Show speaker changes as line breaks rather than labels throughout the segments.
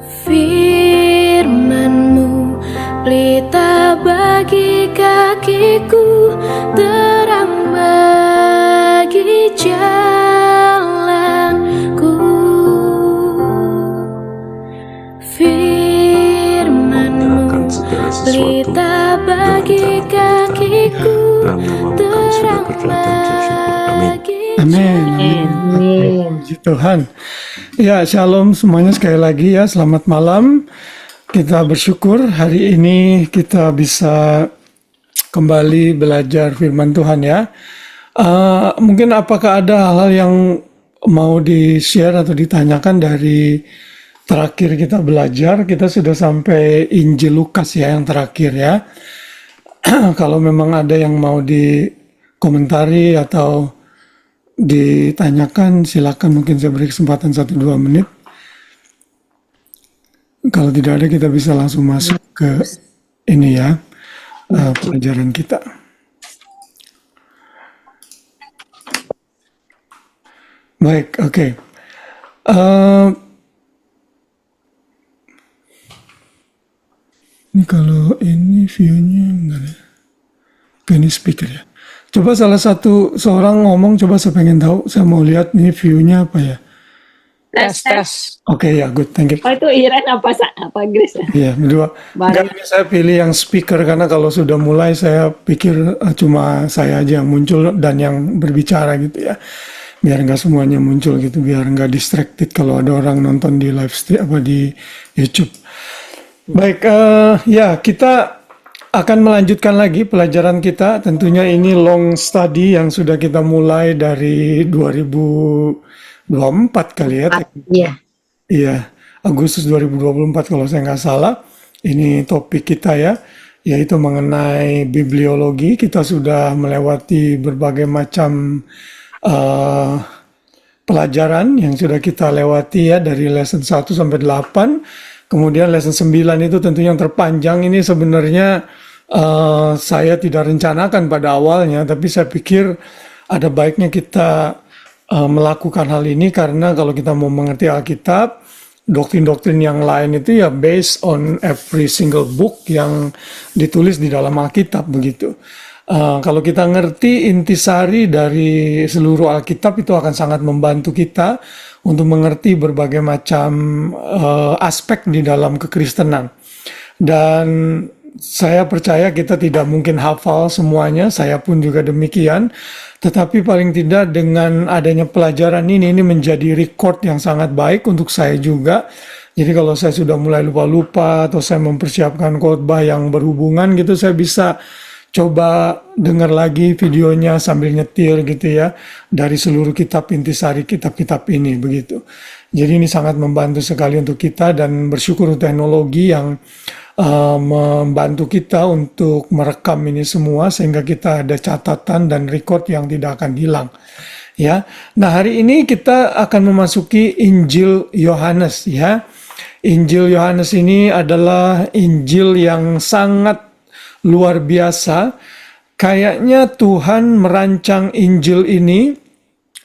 Firman-Mu pelita bagi kakiku, terang bagi jalanku. Firman-Mu pelita bagi kakiku, terang bagi
Amin. Puji Tuhan. Ya, shalom semuanya sekali lagi ya. Selamat malam. Kita bersyukur hari ini kita bisa kembali belajar firman Tuhan ya. Mungkin apakah ada hal-hal yang mau di-share atau ditanyakan dari terakhir kita belajar? Kita sudah sampai Injil Lukas ya yang terakhir ya. Kalau memang ada yang mau dikomentari atau ditanyakan, silakan, mungkin saya beri kesempatan 1-2 menit. Kalau tidak ada, kita bisa langsung masuk ke ini ya, pelajaran kita. Baik, oke. Ini kalau ini view-nya enggak ya? Ini speaker ya. Coba seorang ngomong, coba saya pengen tahu, saya mau lihat ini view-nya apa ya.
Tes.
Oke ya, good, thank you.
Oh, itu Iren apa Grace?
Iya, berdua. Enggak, ini saya pilih yang speaker karena kalau sudah mulai saya pikir cuma saya aja yang muncul dan yang berbicara gitu ya. Biar nggak semuanya muncul gitu, biar nggak distracted kalau ada orang nonton di live stream apa di YouTube. Baik, ya kita akan melanjutkan lagi pelajaran kita. Tentunya ini long study yang sudah kita mulai dari 2024 kali ya.
Iya.
Iya, Agustus 2024 kalau saya nggak salah. Ini topik kita ya, yaitu mengenai bibliologi. Kita sudah melewati berbagai macam pelajaran yang sudah kita lewati ya, dari lesson 1 sampai 8. Kemudian lesson 9 itu tentunya yang terpanjang. Ini sebenarnya saya tidak rencanakan pada awalnya, tapi saya pikir ada baiknya kita melakukan hal ini karena kalau kita mau mengerti Alkitab, doktrin-doktrin yang lain itu ya based on every single book yang ditulis di dalam Alkitab begitu. Kalau kita ngerti intisari dari seluruh Alkitab, itu akan sangat membantu kita untuk mengerti berbagai macam aspek di dalam kekristenan. Dan saya percaya kita tidak mungkin hafal semuanya, saya pun juga demikian. Tetapi paling tidak dengan adanya pelajaran ini menjadi record yang sangat baik untuk saya juga. Jadi kalau saya sudah mulai lupa-lupa atau saya mempersiapkan khotbah yang berhubungan gitu, saya bisa coba dengar lagi videonya sambil nyetir gitu ya, dari seluruh kitab intisari kitab-kitab ini begitu. Jadi ini sangat membantu sekali untuk kita, dan bersyukur teknologi yang membantu kita untuk merekam ini semua sehingga kita ada catatan dan record yang tidak akan hilang ya. Nah, hari ini kita akan memasuki Injil Yohanes ya. Injil Yohanes ini adalah Injil yang sangat luar biasa. Kayaknya Tuhan merancang Injil ini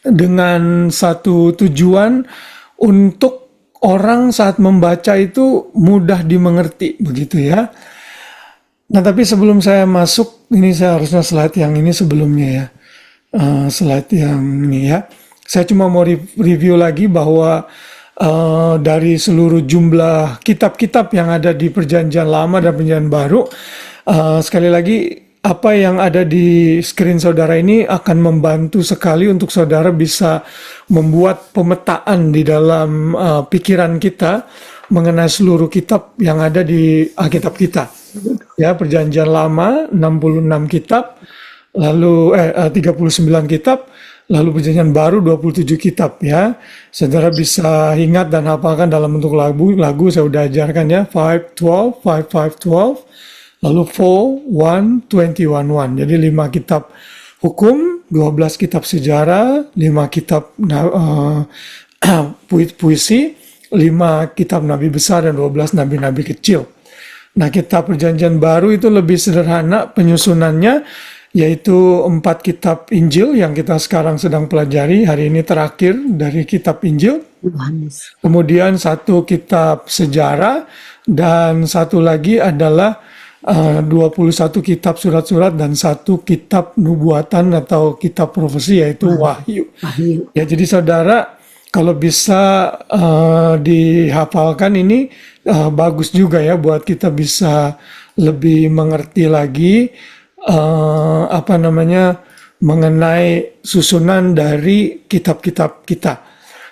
dengan satu tujuan untuk orang saat membaca itu mudah dimengerti begitu ya. Nah, tapi sebelum saya masuk, ini saya harusnya slide yang ini sebelumnya ya. Slide yang ini ya. Saya cuma mau review lagi bahwa dari seluruh jumlah kitab-kitab yang ada di Perjanjian Lama dan Perjanjian Baru, sekali lagi apa yang ada di screen saudara ini akan membantu sekali untuk saudara bisa membuat pemetaan di dalam pikiran kita mengenai seluruh kitab yang ada di Alkitab kita. Ya, Perjanjian Lama 66 kitab, lalu 39 kitab, lalu Perjanjian Baru 27 kitab ya. Saudara bisa ingat dan hafalkan dalam bentuk lagu saya udah ajarkan ya, 5:12, 5:5:12. Lalu 4:1:21. Jadi 5 kitab hukum, 12 kitab sejarah, 5 kitab puisi, 5 kitab nabi besar, dan 12 nabi-nabi kecil. Nah, kitab Perjanjian Baru itu lebih sederhana penyusunannya, yaitu 4 kitab Injil yang kita sekarang sedang pelajari. Hari ini terakhir dari kitab Injil.
Yohanes.
Kemudian satu kitab sejarah dan satu lagi adalah 21 kitab surat-surat dan satu kitab nubuatan atau kitab profesi yaitu Wahyu.
Wahyu.
Ya, jadi saudara kalau bisa dihafalkan ini bagus juga ya buat kita bisa lebih mengerti lagi mengenai susunan dari kitab-kitab kita.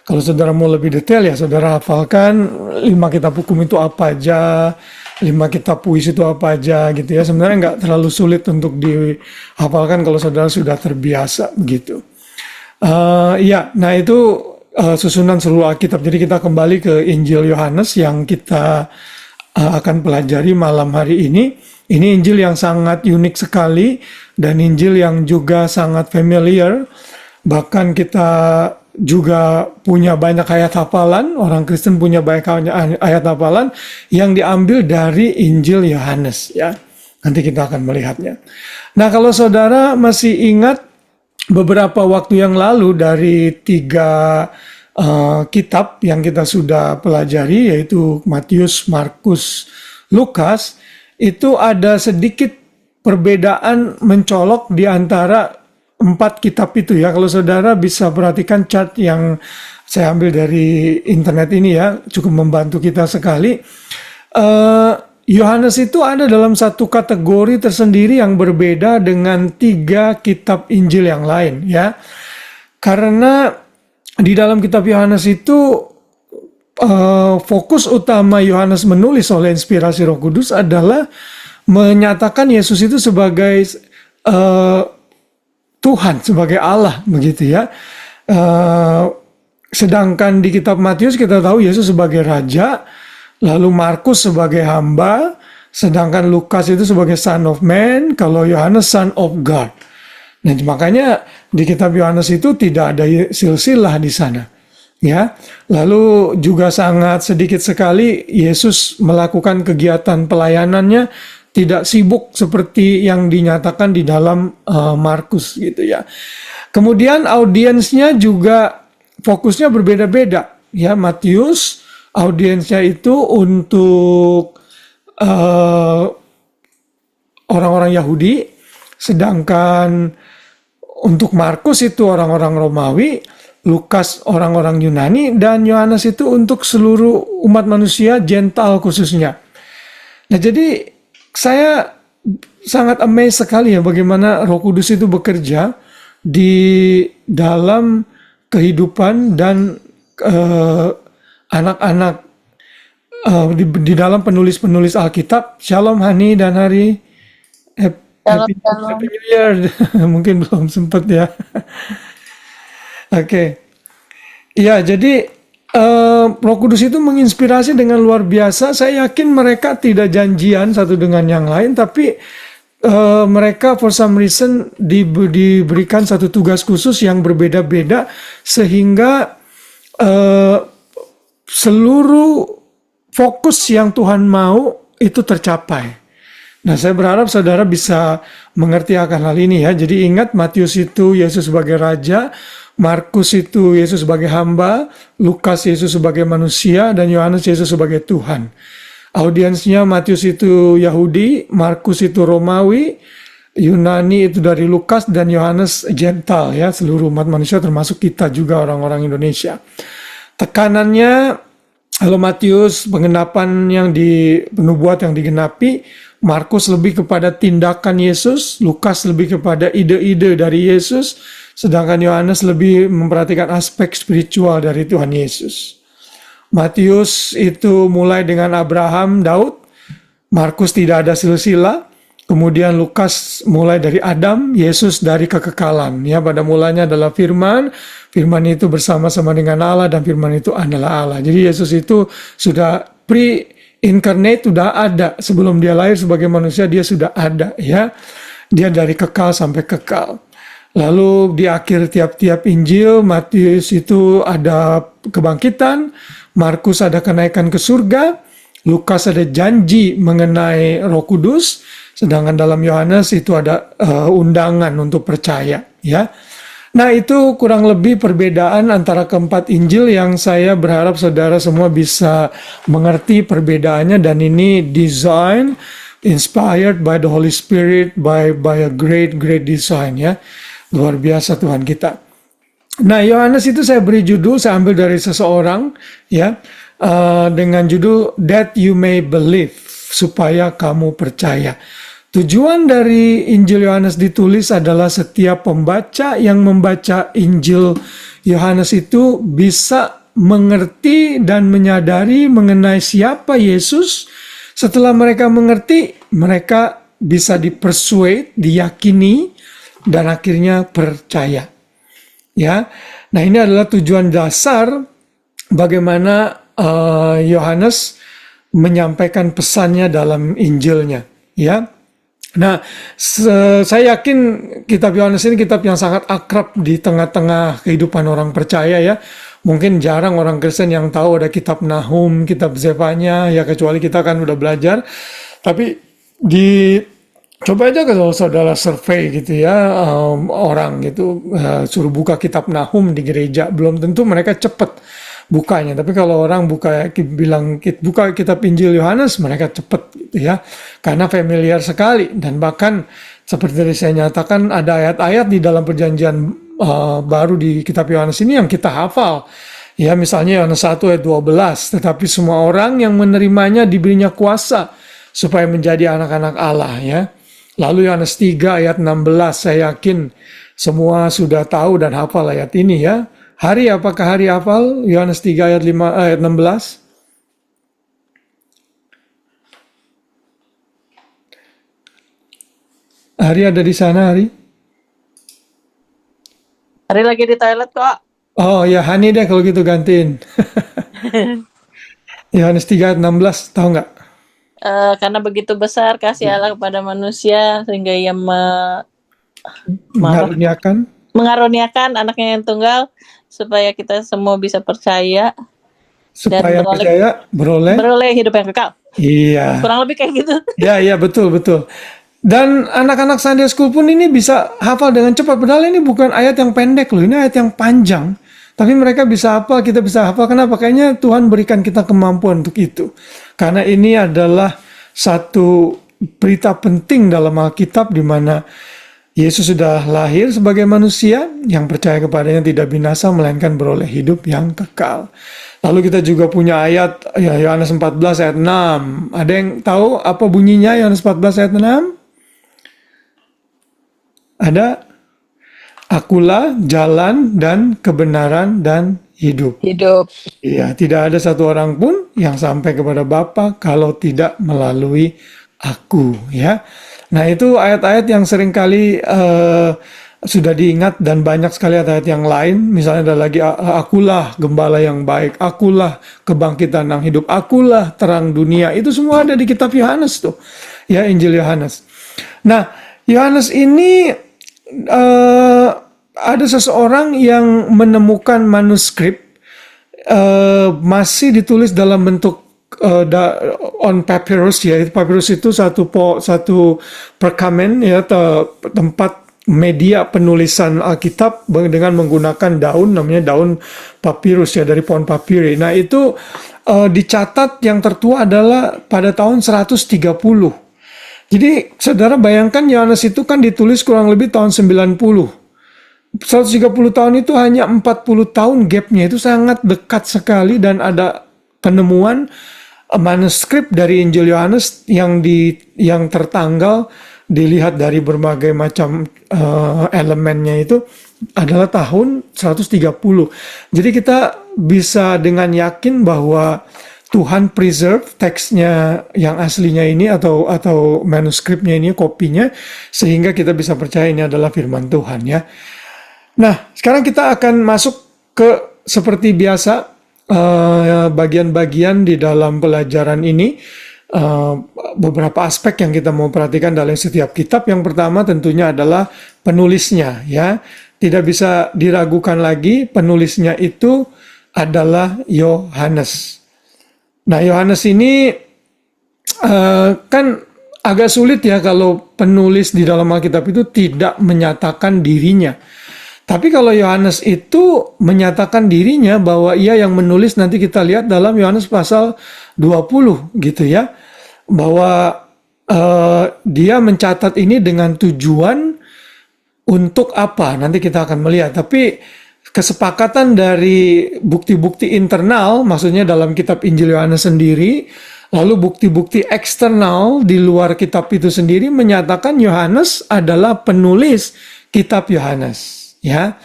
Kalau saudara mau lebih detail ya saudara hafalkan 5 kitab hukum itu apa aja, 5 kitab puisi itu apa aja gitu ya. Sebenarnya nggak terlalu sulit untuk dihafalkan kalau saudara sudah terbiasa begitu. Nah itu susunan seluruh Alkitab. Jadi kita kembali ke Injil Yohanes yang kita akan pelajari malam hari ini. Ini Injil yang sangat unik sekali dan Injil yang juga sangat familiar. Bahkan kita juga punya banyak ayat hafalan, orang Kristen punya banyak ayat hafalan yang diambil dari Injil Yohanes ya. Nanti kita akan melihatnya. Nah, kalau saudara masih ingat beberapa waktu yang lalu dari 3 kitab yang kita sudah pelajari yaitu Matius, Markus, Lukas, itu ada sedikit perbedaan mencolok di antara 4 kitab itu ya. Kalau saudara bisa perhatikan chart yang saya ambil dari internet ini ya, cukup membantu kita sekali. Yohanes itu ada dalam satu kategori tersendiri yang berbeda dengan 3 kitab Injil yang lain ya. Karena di dalam kitab Yohanes itu fokus utama Yohanes menulis oleh inspirasi Roh Kudus adalah menyatakan Yesus itu sebagai Tuhan, sebagai Allah begitu ya. Sedangkan di kitab Matius kita tahu Yesus sebagai raja, lalu Markus sebagai hamba, sedangkan Lukas itu sebagai son of man, kalau Yohanes son of God. Nah, makanya di kitab Yohanes itu tidak ada silsilah di sana. Ya, lalu juga sangat sedikit sekali Yesus melakukan kegiatan pelayanannya tidak sibuk seperti yang dinyatakan di dalam Markus gitu ya. Kemudian audiensnya juga fokusnya berbeda-beda ya. Matius audiensnya itu untuk orang-orang Yahudi, sedangkan untuk Markus itu orang-orang Romawi, Lukas orang-orang Yunani, dan Yohanes itu untuk seluruh umat manusia, Gentile khususnya. Nah, jadi saya sangat amazed sekali ya bagaimana Roh Kudus itu bekerja di dalam kehidupan dan anak-anak di dalam penulis-penulis Alkitab. Shalom Hani dan Hari, Happy New Year. Mungkin belum sempat ya. Oke. Ya, jadi Roh Kudus itu menginspirasi dengan luar biasa. Saya yakin mereka tidak janjian satu dengan yang lain, tapi mereka for some reason diberikan satu tugas khusus yang berbeda-beda sehingga seluruh fokus yang Tuhan mau itu tercapai. Nah, saya berharap saudara bisa mengerti akan hal ini ya. Jadi ingat, Matius itu Yesus sebagai raja, Markus itu Yesus sebagai hamba, Lukas Yesus sebagai manusia, dan Yohanes Yesus sebagai Tuhan. Audiensnya Matius itu Yahudi, Markus itu Romawi, Yunani itu dari Lukas, dan Yohanes Gentile ya, seluruh umat manusia termasuk kita juga orang-orang Indonesia. Tekanannya, kalau Matius pengenapan yang penubuat yang digenapi, Markus lebih kepada tindakan Yesus, Lukas lebih kepada ide-ide dari Yesus, sedangkan Yohanes lebih memperhatikan aspek spiritual dari Tuhan Yesus. Matius itu mulai dengan Abraham, Daud, Markus tidak ada silsilah, kemudian Lukas mulai dari Adam, Yesus dari kekekalan. Ya, pada mulanya adalah firman, firman itu bersama-sama dengan Allah, dan firman itu adalah Allah. Jadi Yesus itu sudah pre-incarnate, sudah ada. Sebelum dia lahir sebagai manusia, dia sudah ada ya. Dia dari kekal sampai kekal. Lalu di akhir tiap-tiap Injil, Matius itu ada kebangkitan, Markus ada kenaikan ke surga, Lukas ada janji mengenai Roh Kudus, sedangkan dalam Yohanes itu ada undangan untuk percaya ya. Nah, itu kurang lebih perbedaan antara keempat Injil yang saya berharap saudara semua bisa mengerti perbedaannya, dan ini design inspired by the Holy Spirit, by a great design, ya. Luar biasa Tuhan kita. Nah, Yohanes itu saya beri judul, saya ambil dari seseorang, ya, dengan judul That You May Believe, supaya kamu percaya. Tujuan dari Injil Yohanes ditulis adalah setiap pembaca yang membaca Injil Yohanes itu bisa mengerti dan menyadari mengenai siapa Yesus. Setelah mereka mengerti, mereka bisa dipersuade, diyakini, dan akhirnya percaya. Ya, nah ini adalah tujuan dasar bagaimana Yohanes menyampaikan pesannya dalam Injilnya. Ya. Nah, saya yakin kitab Yohanes ini kitab yang sangat akrab di tengah-tengah kehidupan orang percaya, ya. Mungkin jarang orang Kristen yang tahu ada kitab Nahum, kitab Zefanya, ya, kecuali kita kan udah belajar. Tapi coba aja kalau saudara survei gitu, ya, orang gitu, suruh buka kitab Nahum di gereja, belum tentu mereka cepet bukanya. Tapi kalau orang buka kitab Injil Yohanes, mereka cepet gitu, ya, karena familiar sekali. Dan bahkan seperti tadi saya nyatakan, ada ayat-ayat di dalam perjanjian baru di kitab Yohanes ini yang kita hafal, ya. Misalnya Yohanes 1 ayat 12, tetapi semua orang yang menerimanya diberinya kuasa supaya menjadi anak-anak Allah, ya. Lalu Yohanes 3 ayat 16, saya yakin semua sudah tahu dan hafal ayat ini, ya. Hari, apakah hari hafal? Yohanes 3 ayat 16. Hari ada di sana, Hari?
Hari lagi di toilet kok.
Oh ya, Hani deh kalau gitu gantiin. Yohanes 3 ayat 16, tahu nggak?
Karena begitu besar kasih Allah kepada manusia sehingga ia mengaruniakan anaknya yang tunggal supaya kita semua bisa percaya
Supaya
dan
percaya beroleh
hidup yang kekal.
Iya.
Kurang lebih kayak gitu.
Ya, betul. Dan anak-anak Sunday School pun ini bisa hafal dengan cepat. Padahal ini bukan ayat yang pendek loh, ini ayat yang panjang. Tapi mereka bisa hafal, kita bisa hafal. Kenapa? Kayaknya Tuhan berikan kita kemampuan untuk itu. Karena ini adalah satu berita penting dalam Alkitab di mana Yesus sudah lahir sebagai manusia, yang percaya kepadanya tidak binasa, melainkan beroleh hidup yang kekal. Lalu kita juga punya ayat, ya, Yohanes 14 ayat 6. Ada yang tahu apa bunyinya Yohanes 14 ayat 6? Ada? Akulah jalan dan kebenaran dan hidup. Iya, tidak ada satu orang pun yang sampai kepada Bapa kalau tidak melalui aku, ya. Nah, itu ayat-ayat yang seringkali sudah diingat, dan banyak sekali ayat-ayat yang lain. Misalnya ada lagi, akulah gembala yang baik, akulah kebangkitan yang hidup, akulah terang dunia. Itu semua ada di kitab Yohanes tuh, ya, Injil Yohanes. Nah, Yohanes ini ada seseorang yang menemukan manuskrip masih ditulis dalam bentuk on papyrus, ya. Papyrus itu satu perkamen, ya, tempat media penulisan Alkitab dengan menggunakan daun, namanya daun papyrus, ya, dari pohon papiri. Nah, itu dicatat yang tertua adalah pada tahun 130. Jadi saudara bayangkan, Yohanes itu kan ditulis kurang lebih tahun 90. 130 tahun itu hanya 40 tahun gapnya, itu sangat dekat sekali. Dan ada penemuan manuskrip dari Injil Yohanes yang tertanggal, dilihat dari berbagai macam elemennya, itu adalah tahun 130. Jadi kita bisa dengan yakin bahwa Tuhan preserve teksnya yang aslinya ini, atau manuskripnya ini, kopinya, sehingga kita bisa percaya ini adalah firman Tuhan, ya. Nah, sekarang kita akan masuk ke, seperti biasa, bagian-bagian di dalam pelajaran ini. Beberapa aspek yang kita mau perhatikan dalam setiap kitab. Yang pertama tentunya adalah penulisnya, ya. Tidak bisa diragukan lagi, penulisnya itu adalah Yohanes. Nah, Yohanes ini kan agak sulit, ya, kalau penulis di dalam Alkitab itu tidak menyatakan dirinya. Tapi kalau Yohanes itu menyatakan dirinya bahwa ia yang menulis, nanti kita lihat dalam Yohanes pasal 20 gitu ya. Bahwa dia mencatat ini dengan tujuan untuk apa? Nanti kita akan melihat. Tapi kesepakatan dari bukti-bukti internal, maksudnya dalam kitab Injil Yohanes sendiri, lalu bukti-bukti eksternal di luar kitab itu sendiri menyatakan Yohanes adalah penulis kitab Yohanes. Ya,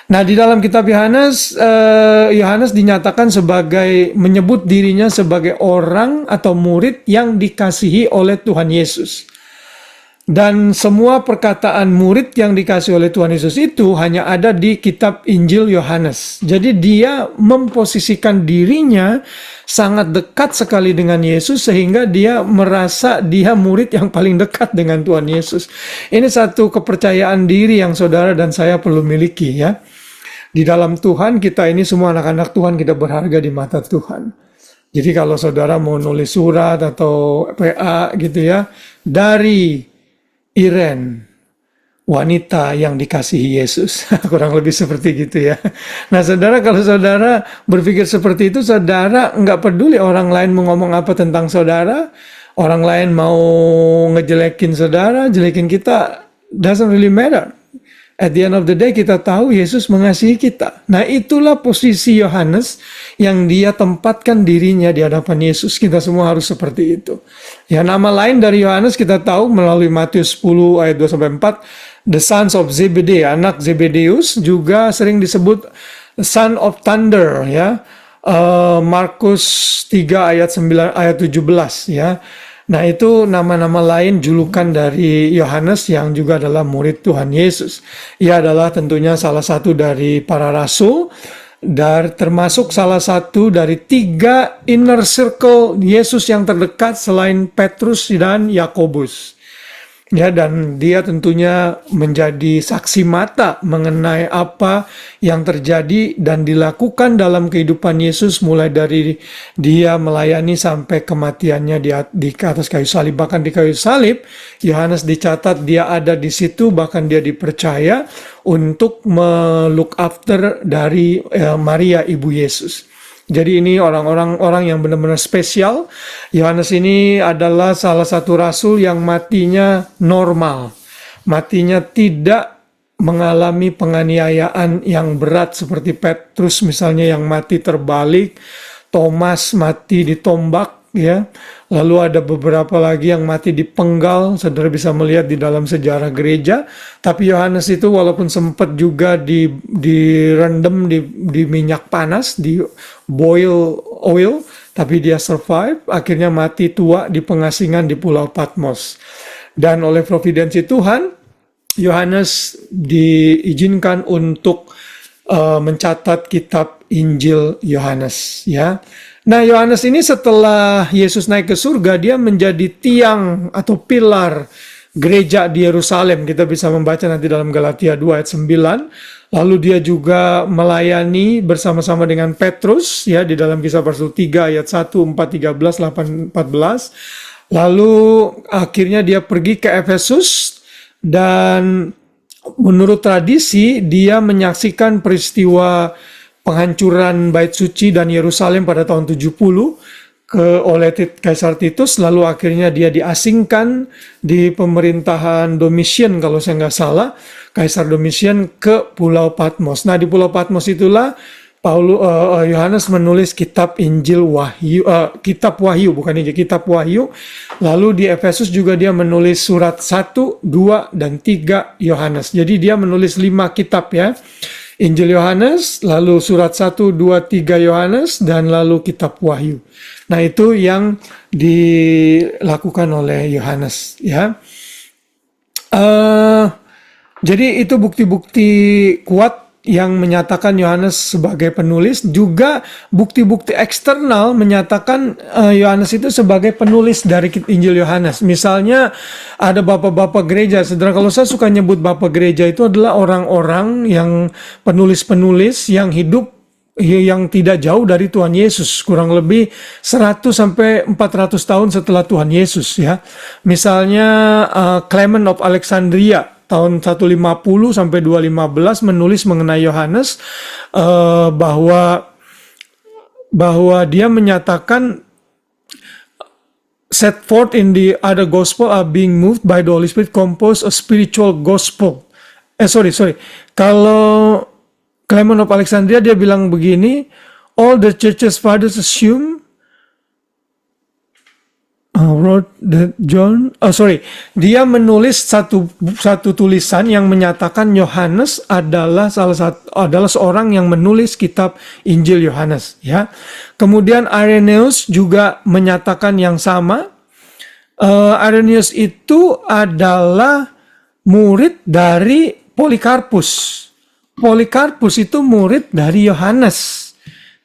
nah di dalam kitab Yohanes, Yohanes dinyatakan sebagai menyebut dirinya sebagai orang atau murid yang dikasihi oleh Tuhan Yesus. Dan semua perkataan murid yang dikasih oleh Tuhan Yesus itu hanya ada di kitab Injil Yohanes. Jadi dia memposisikan dirinya sangat dekat sekali dengan Yesus sehingga dia merasa dia murid yang paling dekat dengan Tuhan Yesus. Ini satu kepercayaan diri yang saudara dan saya perlu miliki ya. Di dalam Tuhan kita ini semua anak-anak Tuhan, kita berharga di mata Tuhan. Jadi kalau saudara mau nulis surat atau PA gitu ya, dari Iren, wanita yang dikasihi Yesus. Kurang lebih seperti gitu ya. Nah saudara, kalau saudara berpikir seperti itu, saudara nggak peduli orang lain mau ngomong apa tentang saudara, orang lain mau ngejelekin saudara, jelekin kita, doesn't really matter. At the end of the day kita tahu Yesus mengasihi kita. Nah itulah posisi Yohanes yang dia tempatkan dirinya di hadapan Yesus. Kita semua harus seperti itu. Ya, nama lain dari Yohanes kita tahu melalui Matius 10 ayat 2-4. The sons of Zebedee, anak Zebedeus, juga sering disebut son of thunder ya. Markus 3 ayat 9 ayat 17 ya. Nah itu nama-nama lain julukan dari Yohanes yang juga adalah murid Tuhan Yesus. Ia adalah tentunya salah satu dari para rasul, dan termasuk salah satu dari 3 inner circle Yesus yang terdekat selain Petrus dan Yakobus. Ya, dan dia tentunya menjadi saksi mata mengenai apa yang terjadi dan dilakukan dalam kehidupan Yesus mulai dari dia melayani sampai kematiannya di atas kayu salib. Bahkan di kayu salib, Yohanes dicatat dia ada di situ, bahkan dia dipercaya untuk look after dari Maria ibu Yesus. Jadi ini orang yang benar-benar spesial. Yohanes ini adalah salah satu rasul yang matinya normal. Matinya tidak mengalami penganiayaan yang berat seperti Petrus misalnya yang mati terbalik, Thomas mati ditombak ya. Lalu ada beberapa lagi yang mati dipenggal, saudara bisa melihat di dalam sejarah gereja. Tapi Yohanes itu walaupun sempat juga direndam di minyak panas, di boil oil, tapi dia survive, akhirnya mati tua di pengasingan di Pulau Patmos. Dan oleh providensi Tuhan, Yohanes diizinkan untuk mencatat kitab Injil Yohanes ya. Nah, Yohanes ini setelah Yesus naik ke surga, dia menjadi tiang atau pilar gereja di Yerusalem. Kita bisa membaca nanti dalam Galatia 2 ayat 9. Lalu dia juga melayani bersama-sama dengan Petrus ya di dalam Kisah Rasul 3 ayat 1, 4, 13, 8, 14. Lalu akhirnya dia pergi ke Efesus dan menurut tradisi dia menyaksikan peristiwa penghancuran Bait Suci dan Yerusalem pada tahun 70 oleh Kaisar Titus, lalu akhirnya dia diasingkan di pemerintahan Domitian kalau saya nggak salah, Kaisar Domitian ke Pulau Patmos. Nah di Pulau Patmos itulah Yohanes menulis kitab Injil Wahyu, kitab Wahyu bukan Injil, kitab Wahyu. Lalu di Efesus juga dia menulis surat 1, 2, dan 3 Yohanes. Jadi dia menulis 5 kitab ya. Injil Yohanes, lalu surat 1, 2, 3 Yohanes, dan lalu kitab Wahyu. Nah itu yang dilakukan oleh Yohanes ya. Jadi itu bukti-bukti kuat yang menyatakan Yohanes sebagai penulis, juga bukti-bukti eksternal menyatakan Yohanes itu sebagai penulis dari Injil Yohanes. Misalnya ada bapak-bapak gereja, saudara, kalau saya suka nyebut bapak gereja itu adalah orang-orang yang penulis-penulis yang hidup yang tidak jauh dari Tuhan Yesus, kurang lebih 100 sampai 400 tahun setelah Tuhan Yesus ya. Misalnya Clement of Alexandria, tahun 150 sampai 215 menulis mengenai Yohanes, bahwa dia menyatakan set forth in the other gospel are being moved by the Holy Spirit compose a spiritual gospel. Sorry. Kalau Clement of Alexandria dia bilang begini, all the church's fathers assume dia menulis satu tulisan yang menyatakan Yohanes adalah seorang yang menulis kitab Injil Yohanes, ya. Kemudian Irenaeus juga menyatakan yang sama. Irenaeus itu adalah murid dari Polikarpus. Polikarpus itu murid dari Yohanes.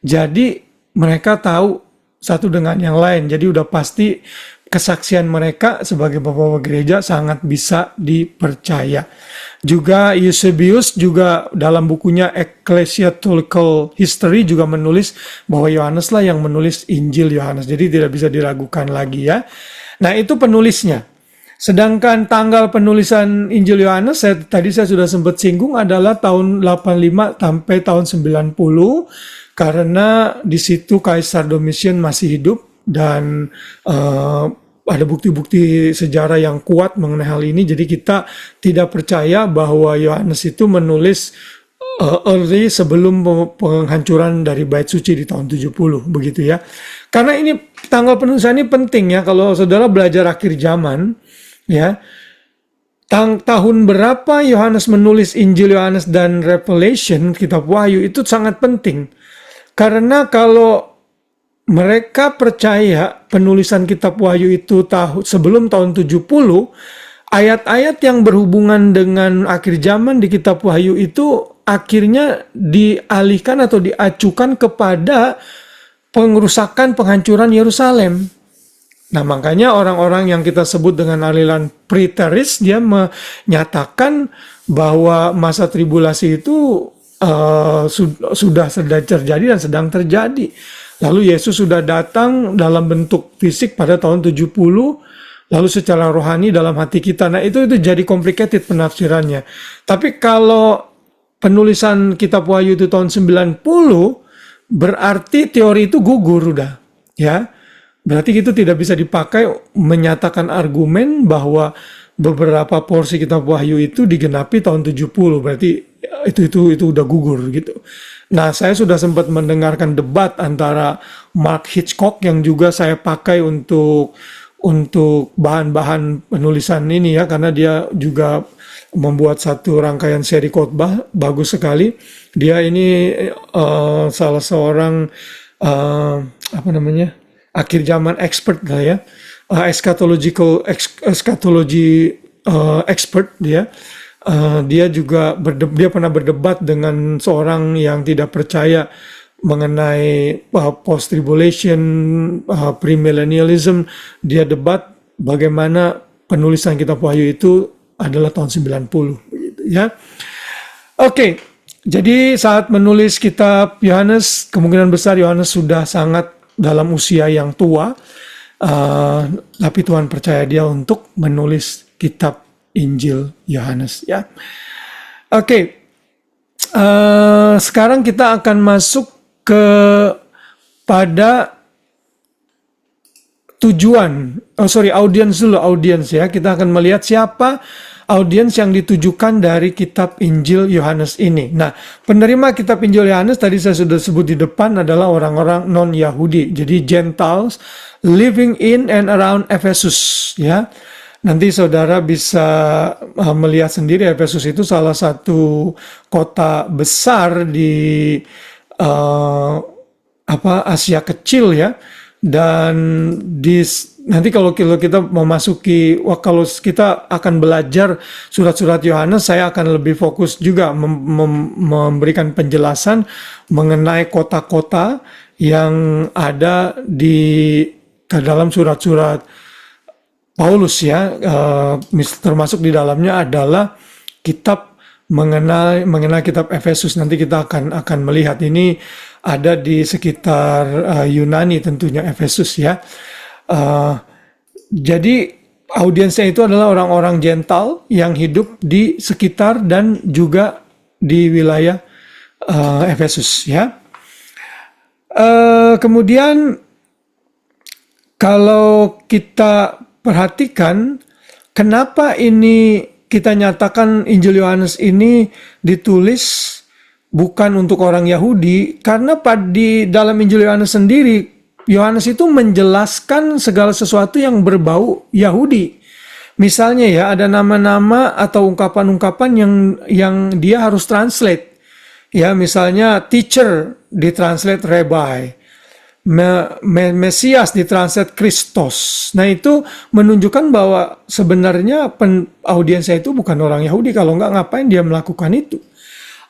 Jadi mereka tahu satu dengan yang lain. Jadi udah pasti kesaksian mereka sebagai bapak-bapak gereja sangat bisa dipercaya. Juga Eusebius juga dalam bukunya Ecclesiastical History juga menulis bahwa Yohanes lah yang menulis Injil Yohanes. Jadi tidak bisa diragukan lagi, ya. Nah, itu penulisnya. Sedangkan tanggal penulisan Injil Yohanes, tadi saya sudah sempat singgung, adalah tahun 85 sampai tahun 90, karena di situ Kaisar Domitian masih hidup dan ada bukti-bukti sejarah yang kuat mengenai hal ini. Jadi kita tidak percaya bahwa Yohanes itu menulis early sebelum penghancuran dari Bait Suci di tahun 70, begitu ya. Karena ini tanggal penulisan ini penting ya, kalau saudara belajar akhir zaman, ya, tahun berapa Yohanes menulis Injil Yohanes dan Revelation, kitab Wahyu, itu sangat penting. Karena kalau mereka percaya penulisan kitab Wahyu itu sebelum tahun 70, ayat-ayat yang berhubungan dengan akhir zaman di kitab Wahyu itu akhirnya dialihkan atau diacukan kepada pengerusakan, penghancuran Yerusalem. Nah, makanya orang-orang yang kita sebut dengan aliran preteris, dia menyatakan bahwa masa tribulasi itu sudah terjadi dan sedang terjadi. Lalu Yesus sudah datang dalam bentuk fisik pada tahun 70, lalu secara rohani dalam hati kita. Nah, itu jadi complicated penafsirannya. Tapi kalau penulisan kitab Wahyu itu tahun 90, berarti teori itu gugur udah, ya. Berarti itu tidak bisa dipakai menyatakan argumen bahwa beberapa porsi kitab Wahyu itu digenapi tahun 70. Berarti itu udah gugur gitu. Nah, saya sudah sempat mendengarkan debat antara Mark Hitchcock yang juga saya pakai untuk bahan-bahan penulisan ini ya, karena dia juga membuat satu rangkaian seri khotbah bagus sekali. Dia ini salah seorang akhir zaman expert lah ya, eschatology expert dia. Dia juga dia pernah berdebat dengan seorang yang tidak percaya mengenai post tribulation, premillennialism. Dia debat bagaimana penulisan kitab Wahyu itu adalah tahun 90 begitu ya. Oke, jadi saat menulis kitab Yohanes, kemungkinan besar Yohanes sudah sangat dalam usia yang tua, tapi Tuhan percaya dia untuk menulis kitab Injil Yohanes ya. Oke, sekarang kita akan masuk pada tujuan, audiens dulu, audiens ya. Kita akan melihat siapa audiens yang ditujukan dari kitab Injil Yohanes ini. Nah, penerima kitab Injil Yohanes tadi saya sudah sebut di depan adalah orang-orang non-Yahudi. Jadi Gentiles living in and around Ephesus ya. Nanti saudara bisa melihat sendiri, Efesus itu salah satu kota besar di Asia Kecil ya. Dan nanti kalau kita memasuki, kalau kita akan belajar surat-surat Yohanes, saya akan lebih fokus juga memberikan penjelasan mengenai kota-kota yang ada di dalam surat-surat Paulus ya, termasuk di dalamnya adalah kitab mengenai kitab Efesus. Nanti kita akan melihat ini ada di sekitar Yunani tentunya Efesus ya. Jadi audiensnya itu adalah orang-orang Gentile yang hidup di sekitar dan juga di wilayah Efesus, ya. Kemudian kalau kita perhatikan, kenapa ini kita nyatakan Injil Yohanes ini ditulis bukan untuk orang Yahudi? Karena di dalam Injil Yohanes sendiri, Yohanes itu menjelaskan segala sesuatu yang berbau Yahudi. Misalnya ya, ada nama-nama atau ungkapan-ungkapan yang dia harus translate. Ya, misalnya teacher ditranslate rabbi, Mesias ditranslate Kristos. Nah, itu menunjukkan bahwa sebenarnya audiensnya itu bukan orang Yahudi. Kalau nggak, ngapain dia melakukan itu?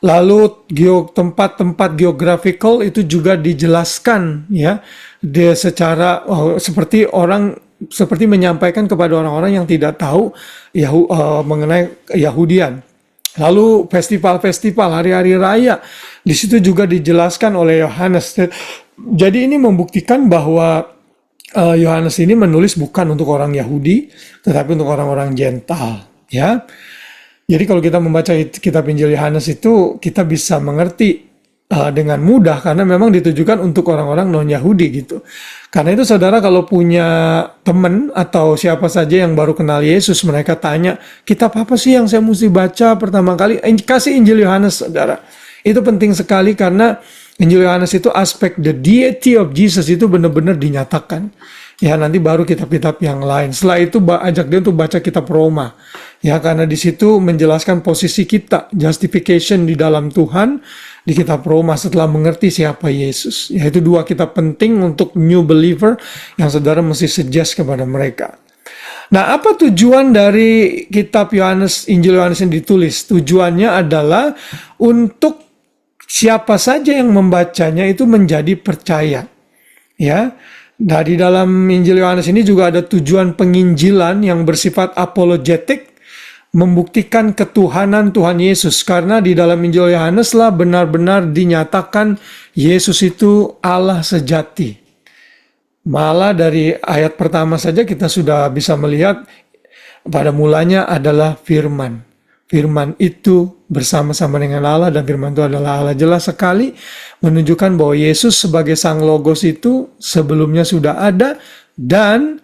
Lalu tempat-tempat geographical itu juga dijelaskan, ya, dia secara seperti menyampaikan kepada orang-orang yang tidak tahu mengenai Yahudian. Lalu festival-festival, hari-hari raya, di situ juga dijelaskan oleh Yohanes. Jadi ini membuktikan bahwa Yohanes ini menulis bukan untuk orang Yahudi, tetapi untuk orang-orang Gentile, ya. Jadi kalau kita membaca kitab Injil Yohanes itu, kita bisa mengerti dengan mudah karena memang ditujukan untuk orang-orang non-Yahudi gitu. Karena itu saudara, kalau punya teman atau siapa saja yang baru kenal Yesus, mereka tanya, kitab apa sih yang saya mesti baca pertama kali? Kasih Injil Yohanes, saudara. Itu penting sekali karena Injil Yohanes itu aspek the deity of Jesus itu benar-benar dinyatakan. Ya, nanti baru kitab-kitab yang lain. Setelah itu ajak dia untuk baca kitab Roma. Ya, karena di situ menjelaskan posisi kita, justification di dalam Tuhan di kitab Roma setelah mengerti siapa Yesus. Ya, itu dua kitab penting untuk new believer yang saudara mesti suggest kepada mereka. Nah, apa tujuan dari kitab Yohanes, Injil Yohanes yang ditulis? Tujuannya adalah untuk siapa saja yang membacanya itu menjadi percaya. Ya. Nah, di dalam Injil Yohanes ini juga ada tujuan penginjilan yang bersifat apologetik, membuktikan ketuhanan Tuhan Yesus. Karena di dalam Injil Yohanes lah benar-benar dinyatakan Yesus itu Allah sejati. Malah dari ayat pertama saja kita sudah bisa melihat pada mulanya adalah firman. Firman itu bersama-sama dengan Allah dan firman itu adalah Allah. Jelas sekali menunjukkan bahwa Yesus sebagai Sang Logos itu sebelumnya sudah ada dan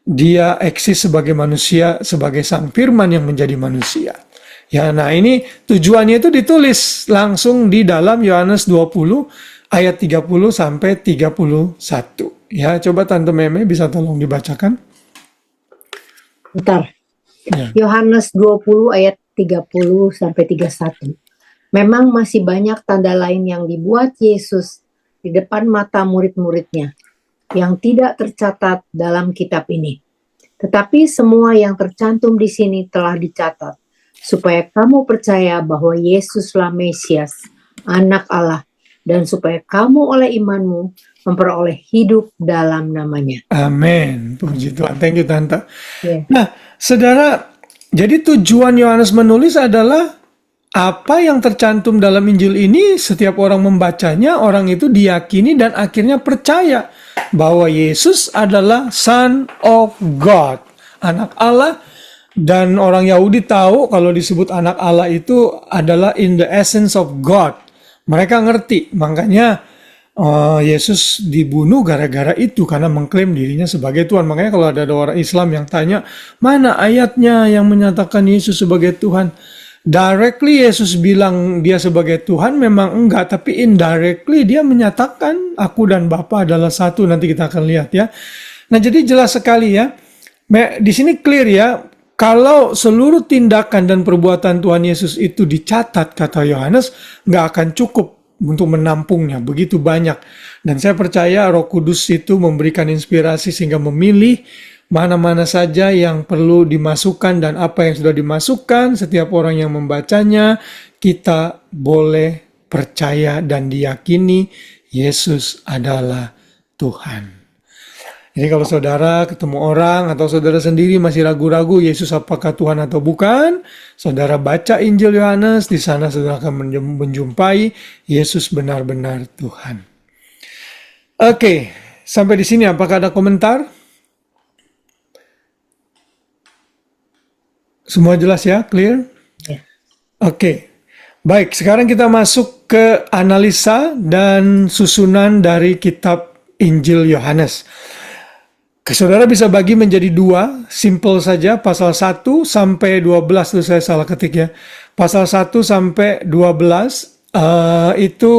dia eksis sebagai manusia, sebagai Sang Firman yang menjadi manusia. Ya, nah ini tujuannya itu ditulis langsung di dalam Yohanes 20 ayat 30 sampai 31. Ya, coba Tante Meme bisa tolong dibacakan.
Bentar.
Ya.
Yohanes 20 ayat 30 sampai 31. Memang masih banyak tanda lain yang dibuat Yesus di depan mata murid-muridnya yang tidak tercatat dalam kitab ini. Tetapi semua yang tercantum di sini telah dicatat supaya kamu percaya bahwa Yesuslah Mesias, Anak Allah, dan supaya kamu oleh imanmu memperoleh hidup dalam namanya.
Amin. Puji Tuhan. Thank you, Tante.
Yeah.
Nah, saudara, jadi tujuan Yohanes menulis adalah apa yang tercantum dalam Injil ini, setiap orang membacanya, orang itu diyakini dan akhirnya percaya bahwa Yesus adalah Son of God, Anak Allah. Dan orang Yahudi tahu kalau disebut anak Allah itu adalah in the essence of God. Mereka ngerti, makanya Yesus dibunuh gara-gara itu, karena mengklaim dirinya sebagai Tuhan. Makanya kalau ada orang Islam yang tanya, mana ayatnya yang menyatakan Yesus sebagai Tuhan? Directly Yesus bilang dia sebagai Tuhan memang enggak, tapi indirectly dia menyatakan aku dan Bapa adalah satu. Nanti kita akan lihat ya. Nah, jadi jelas sekali ya. Di sini clear ya, kalau seluruh tindakan dan perbuatan Tuhan Yesus itu dicatat, kata Yohanes, nggak akan cukup untuk menampungnya, begitu banyak. Dan saya percaya Roh Kudus itu memberikan inspirasi sehingga memilih mana-mana saja yang perlu dimasukkan dan apa yang sudah dimasukkan. Setiap orang yang membacanya, kita boleh percaya dan diyakini Yesus adalah Tuhan. Jadi kalau saudara ketemu orang atau saudara sendiri masih ragu-ragu Yesus apakah Tuhan atau bukan, saudara baca Injil Yohanes, di sana saudara akan menjumpai Yesus benar-benar Tuhan. Oke, sampai di sini apakah ada komentar? Semua jelas ya, clear?
Ya.
Oke. Baik, sekarang kita masuk ke analisa dan susunan dari kitab Injil Yohanes. Saudara bisa bagi menjadi dua, simple saja, pasal 1 sampai 12 itu saya salah ketik ya. Pasal 1 sampai 12 itu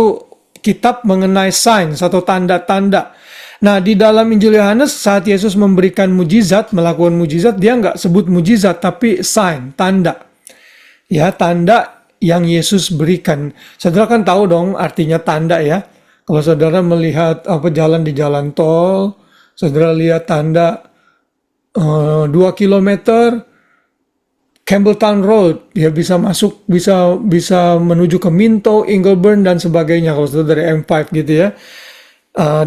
kitab mengenai signs atau tanda-tanda. Nah, di dalam Injil Yohanes saat Yesus memberikan mujizat, melakukan mujizat, dia nggak sebut mujizat tapi sign, tanda. Ya, tanda yang Yesus berikan. Saudara kan tahu dong artinya tanda ya. Kalau saudara melihat jalan di jalan tol, saudara lihat tanda 2 kilometer Campbelltown Road, ya bisa masuk, bisa menuju ke Minto, Ingleburn dan sebagainya kalau saudara dari M5 gitu ya.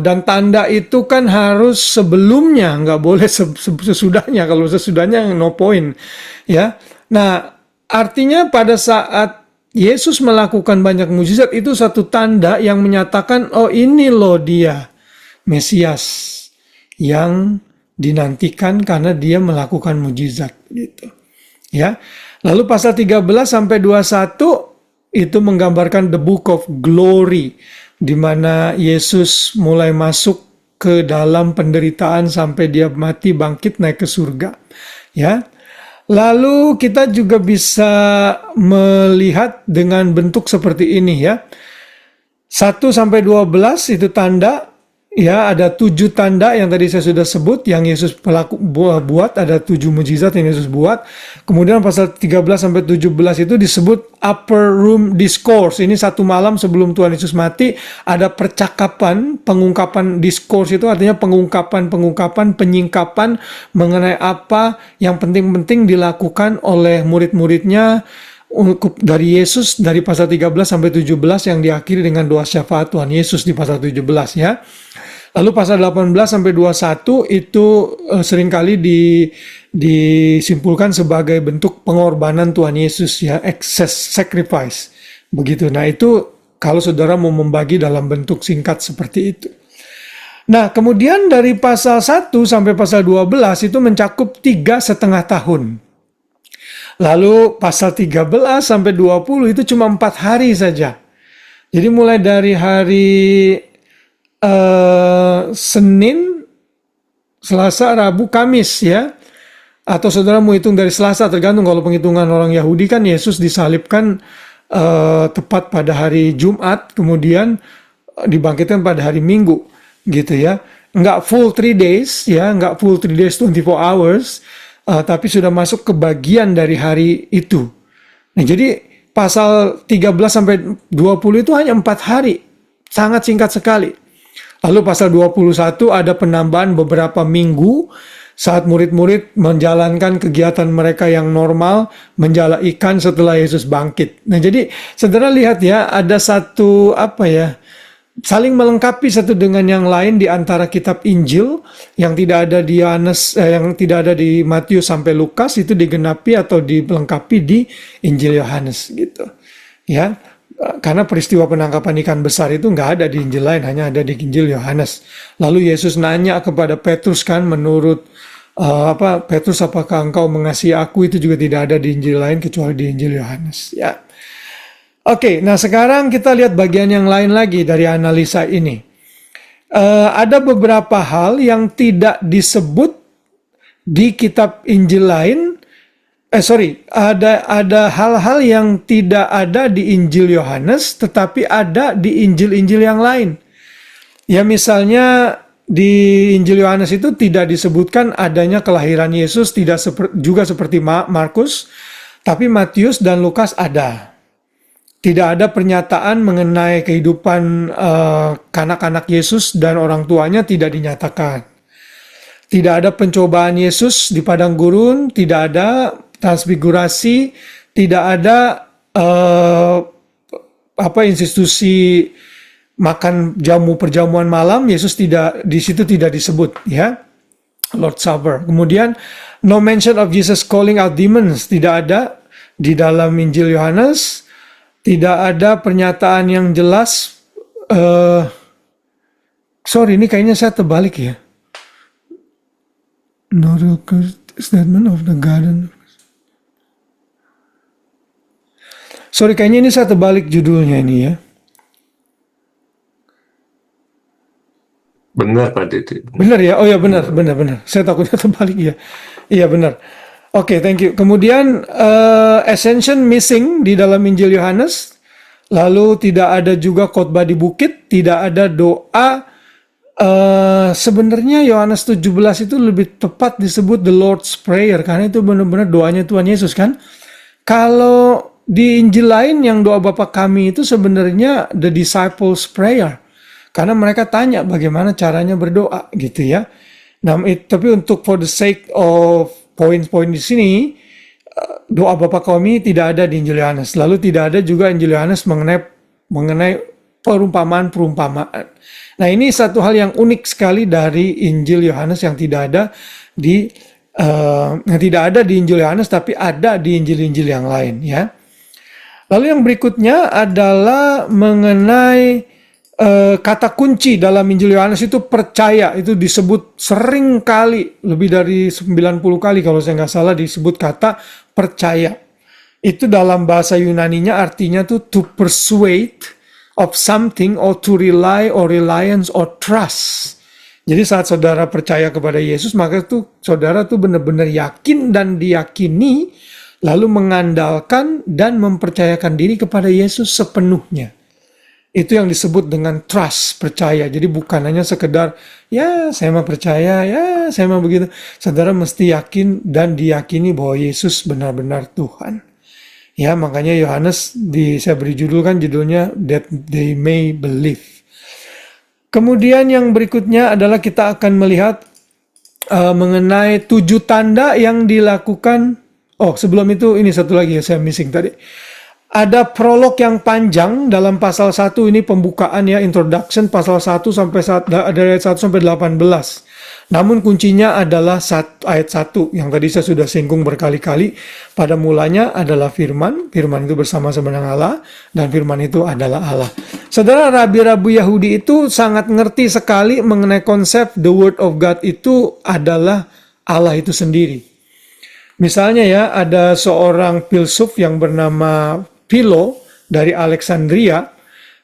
Dan tanda itu kan harus sebelumnya, nggak boleh sesudahnya. Kalau sesudahnya no point ya. Nah, artinya pada saat Yesus melakukan banyak mujizat itu satu tanda yang menyatakan, oh ini loh dia Mesias yang dinantikan karena dia melakukan mujizat gitu. Ya. Lalu pasal 13 sampai 21 itu menggambarkan the book of glory, di mana Yesus mulai masuk ke dalam penderitaan sampai dia mati, bangkit, naik ke surga. Ya. Lalu kita juga bisa melihat dengan bentuk seperti ini ya. 1 sampai 12 itu tanda. Ya, ada 7 tanda yang tadi saya sudah sebut yang Yesus buat, ada 7 mujizat yang Yesus buat. Kemudian pasal 13 sampai 17 itu disebut upper room discourse. Ini satu malam sebelum Tuhan Yesus mati ada percakapan, pengungkapan discourse itu artinya pengungkapan, penyingkapan mengenai apa yang penting-penting dilakukan oleh murid-muridnya dari Yesus dari pasal 13 sampai 17 yang diakhiri dengan doa syafaat Tuhan Yesus di pasal 17 ya. Lalu pasal 18 sampai 21 itu seringkali disimpulkan sebagai bentuk pengorbanan Tuhan Yesus ya, excess sacrifice. Begitu. Nah, itu kalau saudara mau membagi dalam bentuk singkat seperti itu. Nah, kemudian dari pasal 1 sampai pasal 12 itu mencakup 3,5 tahun. Lalu pasal 13 sampai 20 itu cuma 4 hari saja. Jadi mulai dari hari Senin, Selasa, Rabu, Kamis ya. Atau saudara mau hitung dari Selasa, tergantung. Kalau penghitungan orang Yahudi kan Yesus disalibkan tepat pada hari Jumat, kemudian dibangkitkan pada hari Minggu gitu ya. Enggak full 3 days ya, enggak full 3 days 24 hours. Tapi sudah masuk ke bagian dari hari itu. Nah, jadi pasal 13 sampai 20 itu hanya 4 hari. Sangat singkat sekali. Lalu pasal 21 ada penambahan beberapa minggu saat murid-murid menjalankan kegiatan mereka yang normal, menjala ikan setelah Yesus bangkit. Nah, jadi saudara lihat ya, ada satu saling melengkapi satu dengan yang lain di antara kitab Injil yang tidak ada di Yohanes, yang tidak ada di Matius sampai Lukas itu digenapi atau dilengkapi di Injil Yohanes gitu. Ya, karena peristiwa penangkapan ikan besar itu nggak ada di Injil lain, hanya ada di Injil Yohanes. Lalu Yesus nanya kepada Petrus kan, menurut Petrus, apakah engkau mengasihi aku? Itu juga tidak ada di Injil lain kecuali di Injil Yohanes. Ya. Oke, nah sekarang kita lihat bagian yang lain lagi dari analisa ini. Ada beberapa hal yang tidak disebut di kitab Injil lain. Ada hal-hal yang tidak ada di Injil Yohanes, tetapi ada di Injil-Injil yang lain. Ya, misalnya di Injil Yohanes itu tidak disebutkan adanya kelahiran Yesus, tidak juga seperti Markus, tapi Matius dan Lukas ada. Tidak ada pernyataan mengenai kehidupan kanak-kanak Yesus dan orang tuanya, tidak dinyatakan. Tidak ada pencobaan Yesus di padang gurun, tidak ada transfigurasi, tidak ada institusi makan perjamuan malam. Yesus tidak di situ, tidak disebut ya. Lord Supper. Kemudian no mention of Jesus calling out demons, tidak ada di dalam Injil Yohanes. Tidak ada pernyataan yang jelas. Ini kayaknya saya terbalik ya. No real statement of the garden. Sorry, kayaknya ini saya terbalik judulnya ini ya.
Benar Pak Dede.
Benar ya? Oh ya, benar. Saya takutnya terbalik ya. Iya benar. Oke, thank you. Kemudian ascension missing di dalam Injil Yohanes. Lalu tidak ada juga khotbah di bukit, tidak ada doa. Sebenarnya Yohanes 17 itu lebih tepat disebut the Lord's Prayer karena itu benar-benar doanya Tuhan Yesus kan. Kalau di Injil lain yang doa Bapa kami itu sebenarnya the disciples prayer. Karena mereka tanya bagaimana caranya berdoa gitu ya. Nah, tapi untuk for the sake of poin-poin di sini, doa Bapa kami tidak ada di Injil Yohanes. Lalu tidak ada juga Injil Yohanes mengenai perumpamaan-perumpamaan. Nah, ini satu hal yang unik sekali dari Injil Yohanes yang tidak ada di Injil Yohanes tapi ada di Injil-Injil yang lain ya. Lalu yang berikutnya adalah mengenai kata kunci dalam Injil Yohanes itu percaya. Itu disebut sering kali, lebih dari 90 kali kalau saya nggak salah disebut kata percaya. Itu dalam bahasa Yunaninya artinya tuh to persuade of something or to rely or reliance or trust. Jadi saat saudara percaya kepada Yesus, maka tuh saudara tuh benar-benar yakin dan diyakini, lalu mengandalkan dan mempercayakan diri kepada Yesus sepenuhnya. Itu yang disebut dengan trust, percaya. Jadi bukan hanya sekedar, ya saya mau percaya, ya saya mau begitu. Saudara mesti yakin dan diyakini bahwa Yesus benar-benar Tuhan. Ya, makanya Yohanes saya beri judul kan judulnya That They May Believe. Kemudian yang berikutnya adalah kita akan melihat mengenai 7 tanda yang dilakukan. Oh, sebelum itu ini satu lagi ya saya missing tadi. Ada prolog yang panjang dalam pasal 1 ini pembukaan ya, introduction pasal 1 sampai dari ayat 1 sampai 18. Namun kuncinya adalah ayat 1 yang tadi saya sudah singgung berkali-kali. Pada mulanya adalah firman, firman itu bersama-sama dengan Allah dan firman itu adalah Allah. Saudara, rabi-rabi Yahudi itu sangat ngerti sekali mengenai konsep the word of God itu adalah Allah itu sendiri. Misalnya ya, ada seorang filsuf yang bernama Philo dari Alexandria,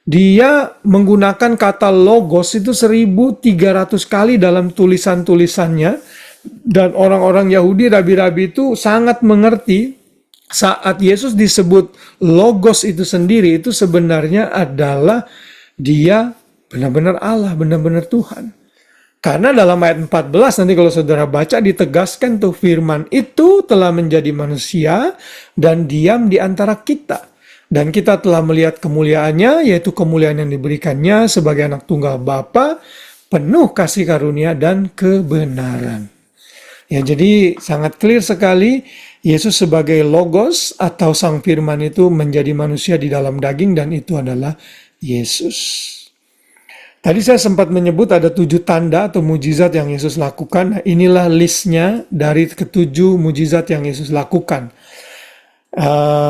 dia menggunakan kata logos itu 1300 kali dalam tulisan-tulisannya, dan orang-orang Yahudi, rabi-rabi itu sangat mengerti saat Yesus disebut logos itu sendiri, itu sebenarnya adalah dia benar-benar Allah, benar-benar Tuhan. Karena dalam ayat 14 nanti kalau saudara baca ditegaskan tuh firman itu telah menjadi manusia dan diam di antara kita. Dan kita telah melihat kemuliaannya, yaitu kemuliaan yang diberikannya sebagai anak tunggal Bapa, penuh kasih karunia dan kebenaran. Ya, jadi sangat clear sekali Yesus sebagai logos atau sang firman itu menjadi manusia di dalam daging dan itu adalah Yesus. Tadi saya sempat menyebut ada 7 tanda atau mujizat yang Yesus lakukan. Nah, inilah listnya dari ke-7 mujizat yang Yesus lakukan.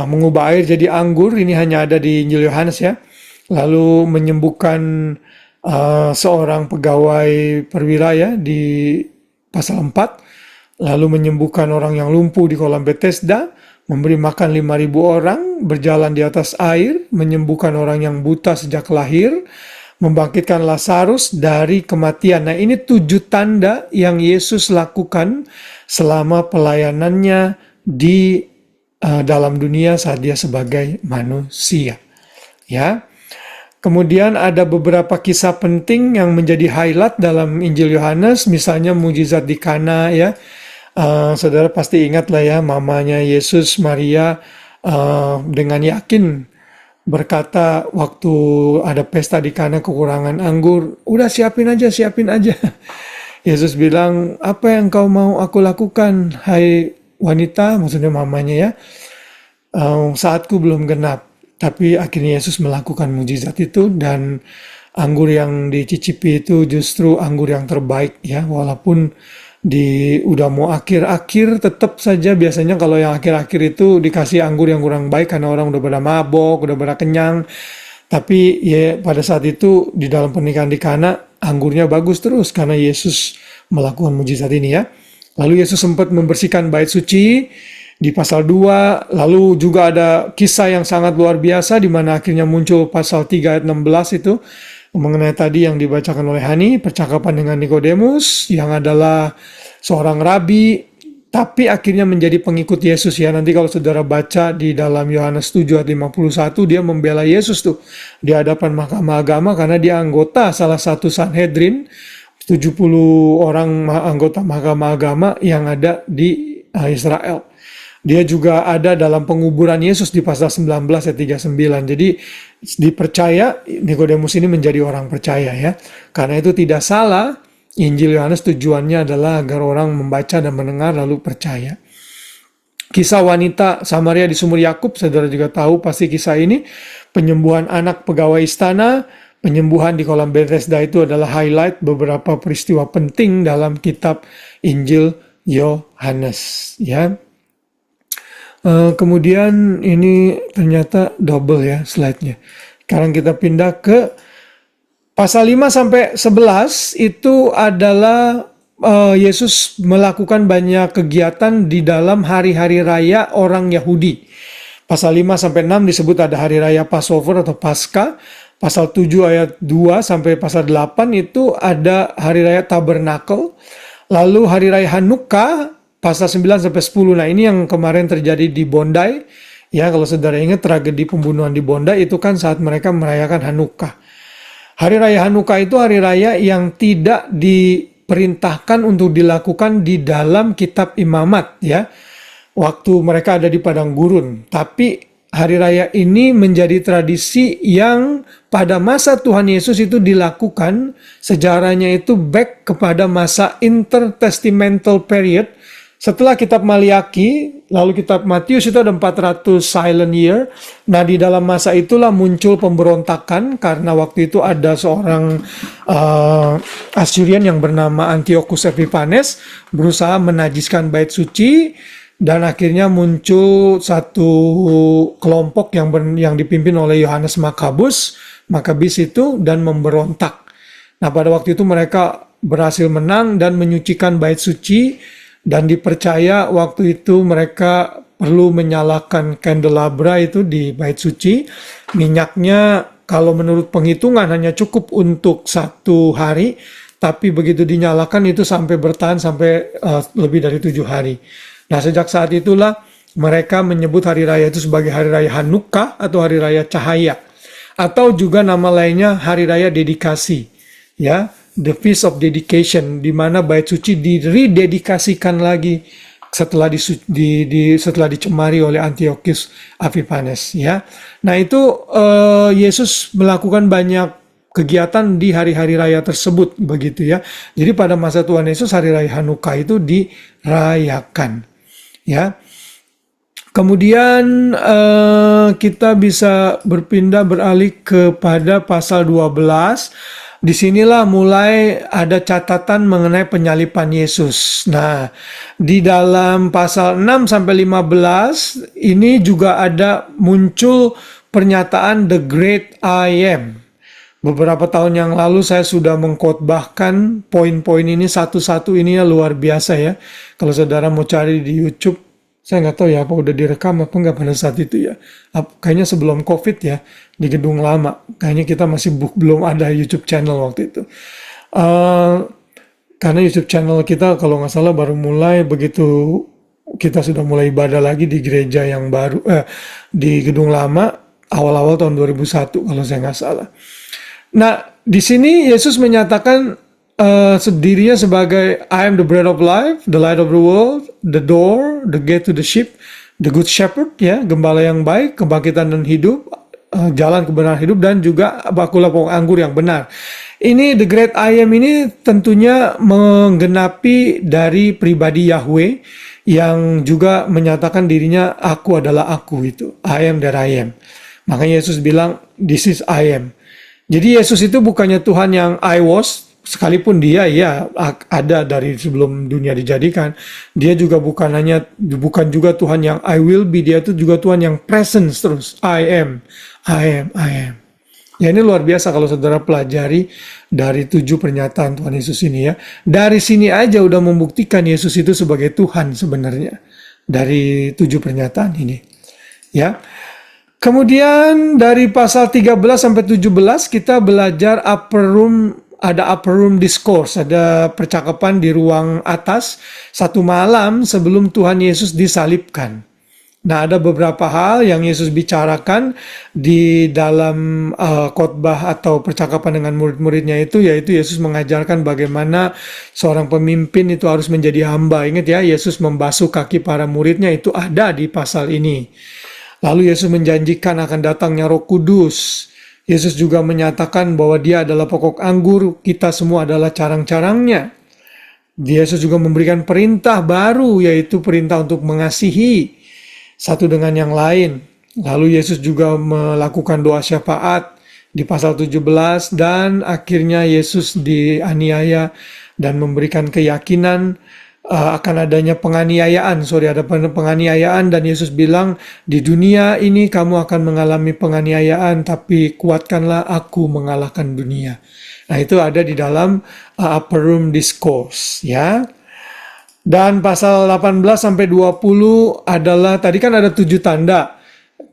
Mengubah air jadi anggur, ini hanya ada di Injil Yohanes ya. Lalu menyembuhkan seorang pegawai perwira ya di pasal 4. Lalu menyembuhkan orang yang lumpuh di kolam Bethesda, memberi makan 5.000 orang, berjalan di atas air, menyembuhkan orang yang buta sejak lahir, membangkitkan Lazarus dari kematian. Nah, ini 7 tanda yang Yesus lakukan selama pelayanannya di dalam dunia saat dia sebagai manusia. Ya. Kemudian ada beberapa kisah penting yang menjadi highlight dalam Injil Yohanes, misalnya mujizat di Kana ya. Saudara pasti ingat lah ya, mamanya Yesus, Maria, dengan yakin berkata waktu ada pesta di Kana kekurangan anggur, udah siapin aja. Yesus bilang, apa yang kau mau aku lakukan, hai wanita, maksudnya mamanya ya, saatku belum genap. Tapi akhirnya Yesus melakukan mujizat itu dan anggur yang dicicipi itu justru anggur yang terbaik ya, walaupun udah mau akhir-akhir tetap saja biasanya kalau yang akhir-akhir itu dikasih anggur yang kurang baik karena orang udah pada mabok, udah pada kenyang. Tapi ya pada saat itu di dalam pernikahan di Kana anggurnya bagus terus karena Yesus melakukan mujizat ini ya. Lalu Yesus sempat membersihkan bait suci di pasal 2, lalu juga ada kisah yang sangat luar biasa di mana akhirnya muncul pasal 3 ayat 16 itu mengenai tadi yang dibacakan oleh Hani, percakapan dengan Nikodemus yang adalah seorang rabi tapi akhirnya menjadi pengikut Yesus ya. Nanti kalau saudara baca di dalam Yohanes 7 ayat 51 dia membela Yesus tuh di hadapan mahkamah agama karena dia anggota salah satu Sanhedrin, 70 orang anggota mahkamah agama yang ada di Israel. Dia juga ada dalam penguburan Yesus di pasal 19 ayat 39. Jadi dipercaya Nikodemus ini menjadi orang percaya ya. Karena itu tidak salah Injil Yohanes tujuannya adalah agar orang membaca dan mendengar lalu percaya. Kisah wanita Samaria di sumur Yakub, saudara juga tahu pasti kisah ini. Penyembuhan anak pegawai istana, penyembuhan di kolam Bethesda itu adalah highlight beberapa peristiwa penting dalam kitab Injil Yohanes ya. Kemudian ini ternyata double ya slide-nya. Sekarang kita pindah ke pasal 5 sampai 11 itu adalah Yesus melakukan banyak kegiatan di dalam hari-hari raya orang Yahudi. Pasal 5 sampai 6 disebut ada hari raya Passover atau Paskah. Pasal 7 ayat 2 sampai pasal 8 itu ada hari raya Tabernakel. Lalu hari raya Hanukkah pasal 9 sampai 10. Nah, ini yang kemarin terjadi di Bondi. Ya, kalau saudara ingat tragedi pembunuhan di Bondi itu kan saat mereka merayakan Hanukkah. Hari raya Hanukkah itu hari raya yang tidak diperintahkan untuk dilakukan di dalam kitab Imamat ya. Waktu mereka ada di padang gurun. Tapi hari raya ini menjadi tradisi yang pada masa Tuhan Yesus itu dilakukan. Sejarahnya itu back kepada masa intertestamental period. Setelah kitab Maliaki, lalu kitab Matius itu ada 400 silent year. Nah, di dalam masa itulah muncul pemberontakan karena waktu itu ada seorang Asyrian yang bernama Antiochus Epiphanes berusaha menajiskan bait suci dan akhirnya muncul satu kelompok yang dipimpin oleh Yohanes Makabis itu dan memberontak. Nah, pada waktu itu mereka berhasil menang dan menyucikan bait suci. Dan dipercaya waktu itu mereka perlu menyalakan candelabra itu di bait suci. Minyaknya kalau menurut penghitungan hanya cukup untuk 1 hari. Tapi begitu dinyalakan itu sampai bertahan sampai lebih dari 7 hari. Nah, sejak saat itulah mereka menyebut hari raya itu sebagai hari raya Hanukkah atau hari raya cahaya. Atau juga nama lainnya hari raya dedikasi. Ya. The Feast of Dedication, di mana bait suci dirededikasikan lagi setelah setelah dicemari oleh Antiochus Epiphanes ya. Nah, itu Yesus melakukan banyak kegiatan di hari-hari raya tersebut begitu ya. Jadi pada masa Tuhan Yesus hari raya Hanukkah itu dirayakan ya. Kemudian kita bisa beralih kepada pasal 12. Disinilah mulai ada catatan mengenai penyalipan Yesus. Nah, di dalam pasal 6 sampai 15 ini juga ada muncul pernyataan The Great I Am. Beberapa tahun yang lalu saya sudah mengkhotbahkan poin-poin ini satu-satu, ini ya luar biasa ya. Kalau saudara mau cari di YouTube, saya nggak tahu ya apa udah direkam apa nggak pada saat itu ya. Kayaknya sebelum COVID ya, di gedung lama. Kayaknya kita masih belum ada YouTube channel waktu itu. Karena YouTube channel kita kalau nggak salah baru mulai begitu kita sudah mulai ibadah lagi di gereja yang baru, di gedung lama awal-awal tahun 2001 kalau saya nggak salah. Nah, di sini Yesus menyatakan dirinya sebagai I am the bread of life, the light of the world, the door, the gate to the sheep, the good shepherd, ya, gembala yang baik, kebangkitan dan hidup, jalan kebenaran hidup, dan juga bakulah pokok anggur yang benar. Ini the great I am ini tentunya menggenapi dari pribadi Yahweh yang juga menyatakan dirinya aku adalah aku itu. I am that I am. Makanya Yesus bilang this is I am. Jadi Yesus itu bukannya Tuhan yang I was, sekalipun dia ya ada dari sebelum dunia dijadikan. Dia juga bukan juga Tuhan yang I will be, dia itu juga Tuhan yang presence terus. I am. Ya, ini luar biasa kalau saudara pelajari dari 7 pernyataan Tuhan Yesus ini ya. Dari sini aja udah membuktikan Yesus itu sebagai Tuhan sebenarnya. dari 7 pernyataan ini. Ya. Kemudian dari pasal 13 sampai 17 kita belajar ada upper room discourse, ada percakapan di ruang atas satu malam sebelum Tuhan Yesus disalibkan. Nah, ada beberapa hal yang Yesus bicarakan di dalam khotbah atau percakapan dengan murid-muridnya itu, yaitu Yesus mengajarkan bagaimana seorang pemimpin itu harus menjadi hamba. Ingat ya, Yesus membasuh kaki para muridnya, itu ada di pasal ini. Lalu Yesus menjanjikan akan datangnya Roh Kudus. Yesus juga menyatakan bahwa Dia adalah pokok anggur, kita semua adalah carang-carangnya. Yesus juga memberikan perintah baru, yaitu perintah untuk mengasihi satu dengan yang lain. Lalu Yesus juga melakukan doa syafaat di pasal 17, dan akhirnya Yesus dianiaya dan memberikan keyakinan akan adanya penganiayaan. Ada penganiayaan, dan Yesus bilang, di dunia ini kamu akan mengalami penganiayaan, tapi kuatkanlah, aku mengalahkan dunia. Nah, itu ada di dalam upper room discourse, ya. Dan pasal 18 sampai 20 adalah, tadi kan ada 7 tanda.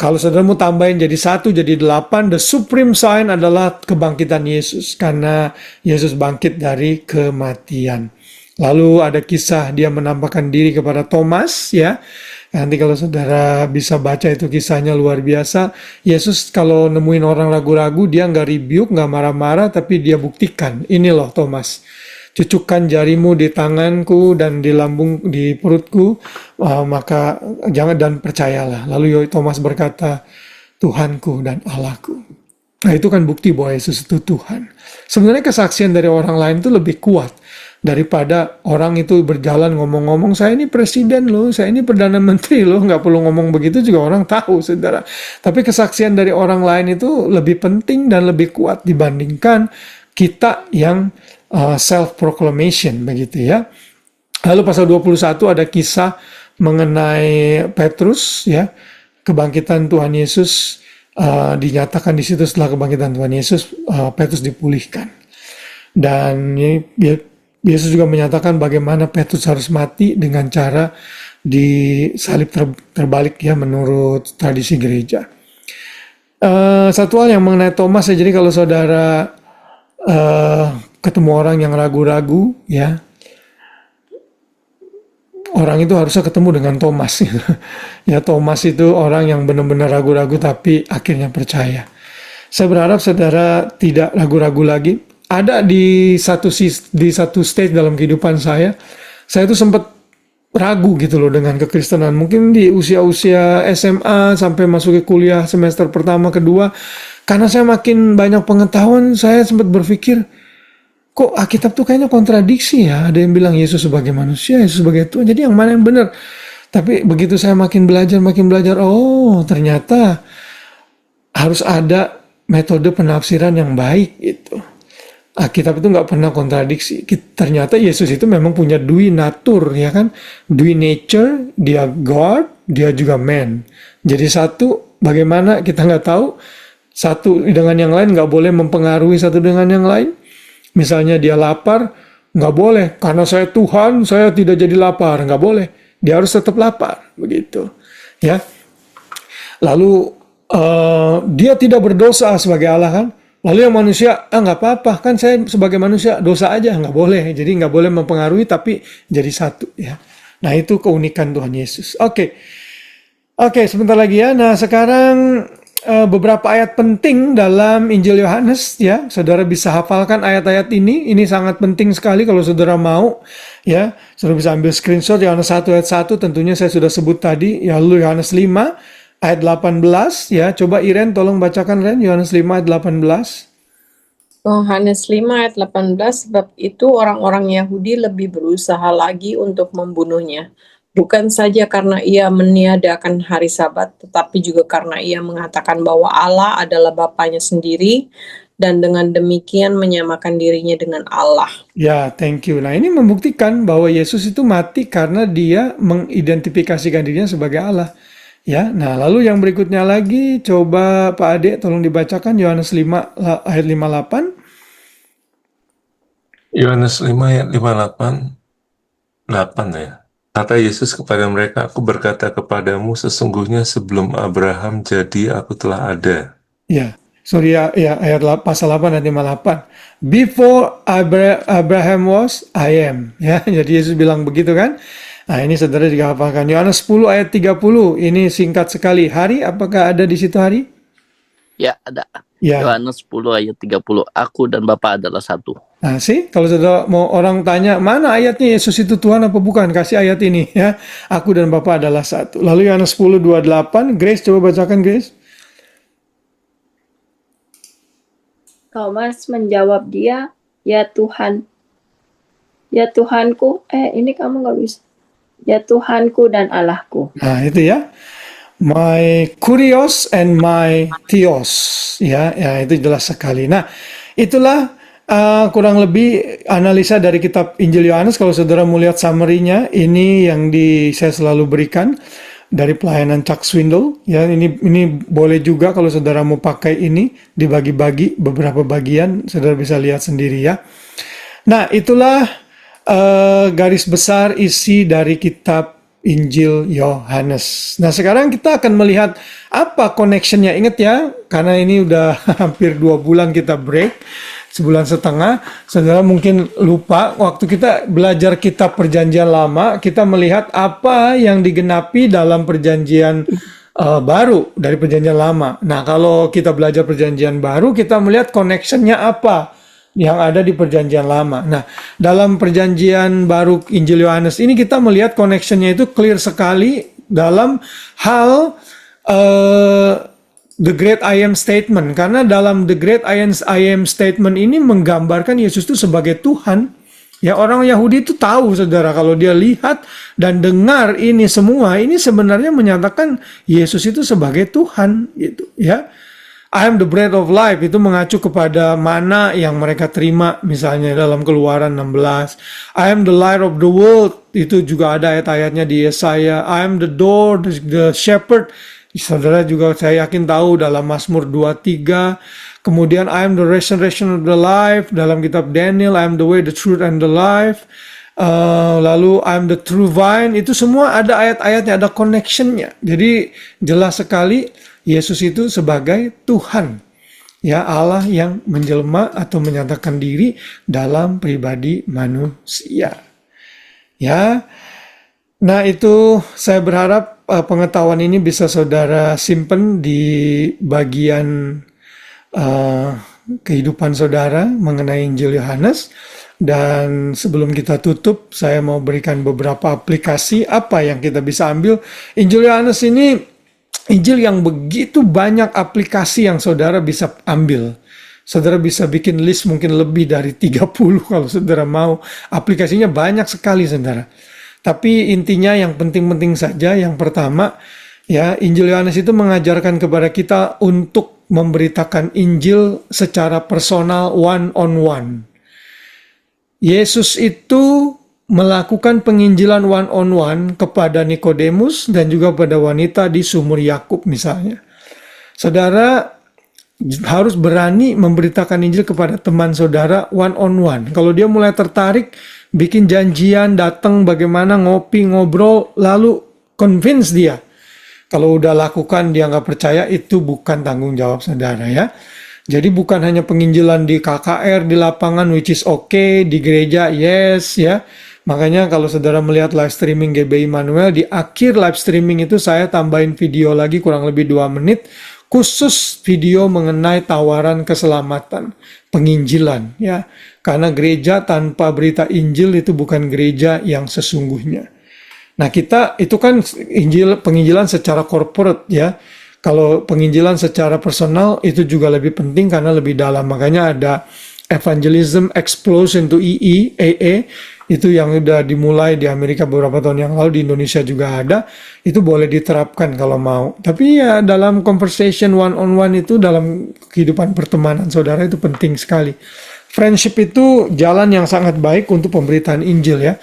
Kalau saudara mau tambahin jadi 1, jadi 8. The supreme sign adalah kebangkitan Yesus, karena Yesus bangkit dari kematian. Lalu ada kisah dia menampakkan diri kepada Thomas, ya. Nanti kalau saudara bisa baca itu, kisahnya luar biasa. Yesus kalau nemuin orang ragu-ragu, dia nggak rebuke, nggak marah-marah, tapi dia buktikan. Ini loh Thomas, cucukkan jarimu di tanganku dan di lambung, di perutku, maka jangan, dan percayalah. Lalu Thomas berkata, Tuhanku dan Allahku. Nah, itu kan bukti bahwa Yesus itu Tuhan. Sebenarnya kesaksian dari orang lain itu lebih kuat daripada orang itu berjalan ngomong-ngomong, saya ini presiden loh, saya ini perdana menteri loh. Nggak perlu ngomong begitu juga orang tahu, saudara. Tapi kesaksian dari orang lain itu lebih penting dan lebih kuat dibandingkan kita yang self-proclamation, begitu ya. Lalu pasal 21 ada kisah mengenai Petrus, ya. Kebangkitan Tuhan Yesus dinyatakan di situ. Setelah kebangkitan Tuhan Yesus, Petrus dipulihkan. Dan Yesus juga menyatakan bagaimana Petrus harus mati dengan cara disalib terbalik, ya, menurut tradisi gereja. Satu hal yang mengenai Thomas, ya, jadi kalau saudara ketemu orang yang ragu-ragu, ya, orang itu harusnya ketemu dengan Thomas. Ya, Thomas itu orang yang benar-benar ragu-ragu tapi akhirnya percaya. Saya berharap saudara tidak ragu-ragu lagi. Ada di satu stage dalam kehidupan saya itu sempat ragu gitu loh dengan kekristenan. Mungkin di usia-usia SMA sampai masuk ke kuliah semester pertama, kedua, karena saya makin banyak pengetahuan, saya sempat berpikir, kok Alkitab tuh kayaknya kontradiksi ya. Ada yang bilang Yesus sebagai manusia, Yesus sebagai Tuhan. Jadi yang mana yang benar? Tapi begitu saya makin belajar, oh ternyata harus ada metode penafsiran yang baik gitu. Alkitab itu nggak pernah kontradiksi. Ternyata Yesus itu memang punya dui natur, ya kan? Dui nature, dia God, dia juga man. Jadi satu, bagaimana kita nggak tahu. Satu dengan yang lain nggak boleh mempengaruhi satu dengan yang lain. Misalnya dia lapar, nggak boleh. Karena saya Tuhan, saya tidak jadi lapar. Nggak boleh. Dia harus tetap lapar. Begitu. Ya. Lalu dia tidak berdosa sebagai Allah kan. Lalu yang manusia, nggak apa-apa. Kan saya sebagai manusia dosa aja. Nggak boleh. Jadi nggak boleh mempengaruhi tapi jadi satu. Ya. Nah itu keunikan Tuhan Yesus. Oke, sebentar lagi ya. Nah sekarang beberapa ayat penting dalam Injil Yohanes, ya. Saudara bisa hafalkan ayat-ayat ini. Ini sangat penting sekali kalau saudara mau, ya. Saudara bisa ambil screenshot Yohanes 1 ayat 1, tentunya saya sudah sebut tadi. Ya, lalu Yohanes 5 ayat 18, ya. Coba Iren tolong bacakan, Ren, Yohanes 5 ayat 18.
Yohanes 5 ayat 18, sebab itu orang-orang Yahudi lebih berusaha lagi untuk membunuhnya. Bukan saja karena ia meniadakan hari Sabat, tetapi juga karena ia mengatakan bahwa Allah adalah Bapanya sendiri, dan dengan demikian menyamakan dirinya dengan Allah.
Ya, thank you. Nah, ini membuktikan bahwa Yesus itu mati karena dia mengidentifikasikan dirinya sebagai Allah. Ya, nah lalu yang berikutnya lagi, coba Pak Ade tolong dibacakan Yohanes 5 ayat 58.
Yohanes 5 ayat 58, 8 ya. Kata Yesus kepada mereka, aku berkata kepadamu, sesungguhnya sebelum Abraham jadi, aku telah ada.
Ya, sorry ya, ayat pasal 8 dan 58. Before Abraham was, I am. Ya, jadi Yesus bilang begitu kan. Nah, ini saudara juga hafalkan. Yohanes 10 ayat 30. Ini singkat sekali. Hari, apakah ada di situ hari?
Ya, ada.
Ya.
Yohanes 10 ayat 30. Aku dan Bapa adalah satu.
Nah, kalau saudara mau orang tanya, mana ayatnya Yesus itu Tuhan apa bukan? Kasih ayat ini ya. Aku dan Bapa adalah satu. Lalu Yohanes 10, 28. Grace, coba bacakan Grace.
Thomas menjawab dia, ya Tuhan, ya Tuhanku, ini kamu nggak bisa. Ya Tuhanku dan Allahku.
Nah, itu ya. My kurios and my theos. Ya, itu jelas sekali. Nah, itulah kurang lebih analisa dari kitab Injil Yohanes. Kalau saudara mau lihat summary-nya, ini yang saya selalu berikan dari pelayanan Chuck Swindoll. Ya, ini boleh juga kalau saudara mau pakai ini dibagi-bagi beberapa bagian, saudara bisa lihat sendiri ya. Nah, itulah garis besar isi dari kitab Injil Yohanes. Nah, sekarang kita akan melihat apa connection-nya. Ingat ya, karena ini udah hampir 2 bulan kita break, sebulan setengah. Saudara mungkin lupa, waktu kita belajar kitab Perjanjian Lama, kita melihat apa yang digenapi dalam Perjanjian baru dari Perjanjian Lama. Nah, kalau kita belajar Perjanjian baru, kita melihat connection-nya apa yang ada di Perjanjian Lama. Nah, dalam Perjanjian baru Injil Yohanes ini kita melihat connection-nya itu clear sekali dalam hal The Great I Am Statement. Karena dalam The Great I Am Statement ini menggambarkan Yesus itu sebagai Tuhan. Ya, orang Yahudi itu tahu, saudara, kalau dia lihat dan dengar ini semua, ini sebenarnya menyatakan Yesus itu sebagai Tuhan, gitu ya. I am the bread of life, itu mengacu kepada mana yang mereka terima, misalnya dalam Keluaran 16. I am the light of the world, itu juga ada ayat-ayatnya di Yesaya. I am the door, the shepherd, saudara juga saya yakin tahu dalam Mazmur 23. Kemudian I am the resurrection of the life, dalam kitab Daniel, I am the way, the truth, and the life. Lalu I am the true vine, itu semua ada ayat-ayatnya, ada connection-nya. Jadi jelas sekali Yesus itu sebagai Tuhan, ya, Allah yang menjelma atau menyatakan diri dalam pribadi manusia. Ya. Nah, itu saya berharap pengetahuan ini bisa saudara simpen di bagian kehidupan saudara mengenai Injil Yohanes. Dan sebelum kita tutup, saya mau berikan beberapa aplikasi apa yang kita bisa ambil. Injil Yohanes ini Injil yang begitu banyak aplikasi yang saudara bisa ambil. Saudara bisa bikin list mungkin lebih dari 30 kalau saudara mau. Aplikasinya banyak sekali, saudara. Tapi intinya yang penting-penting saja, yang pertama, ya, Injil Yohanes itu mengajarkan kepada kita untuk memberitakan Injil secara personal, one on one. Yesus itu melakukan penginjilan one on one kepada Nikodemus dan juga pada wanita di sumur Yakub misalnya. Saudara harus berani memberitakan Injil kepada teman saudara one on one. Kalau dia mulai tertarik, bikin janjian, datang bagaimana, ngopi, ngobrol, lalu convince dia. Kalau udah lakukan dia nggak percaya, itu bukan tanggung jawab saudara ya. Jadi bukan hanya penginjilan di KKR, di lapangan, which is okay, di gereja, yes ya. Makanya kalau saudara melihat live streaming GBI Manuel, di akhir live streaming itu saya tambahin video lagi kurang lebih 2 menit, khusus video mengenai tawaran keselamatan, penginjilan ya. Karena gereja tanpa berita Injil itu bukan gereja yang sesungguhnya. Nah, kita itu kan penginjilan secara corporate ya. Kalau penginjilan secara personal itu juga lebih penting karena lebih dalam. Makanya ada Evangelism Explosion to AA, itu yang udah dimulai di Amerika beberapa tahun yang lalu, di Indonesia juga ada. Itu boleh diterapkan kalau mau. Tapi ya dalam conversation one on one itu, dalam kehidupan pertemanan saudara itu penting sekali. Friendship itu jalan yang sangat baik untuk pemberitaan Injil ya.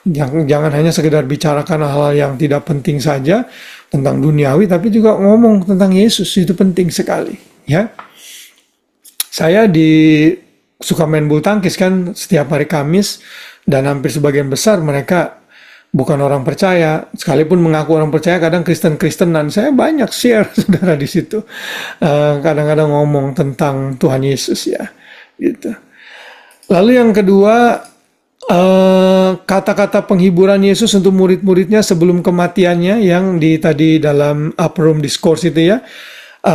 Jangan hanya sekedar bicarakan hal-hal yang tidak penting saja tentang duniawi, tapi juga ngomong tentang Yesus, itu penting sekali ya. Saya suka main bulu tangkis kan setiap hari Kamis, dan hampir sebagian besar mereka bukan orang percaya, sekalipun mengaku orang percaya, kadang Kristen-Kristenan, saya banyak share saudara di situ. Kadang-kadang ngomong tentang Tuhan Yesus ya, gitu. Lalu yang kedua, kata-kata penghiburan Yesus untuk murid-muridnya sebelum kematiannya yang tadi dalam Upper Room Discourse itu ya.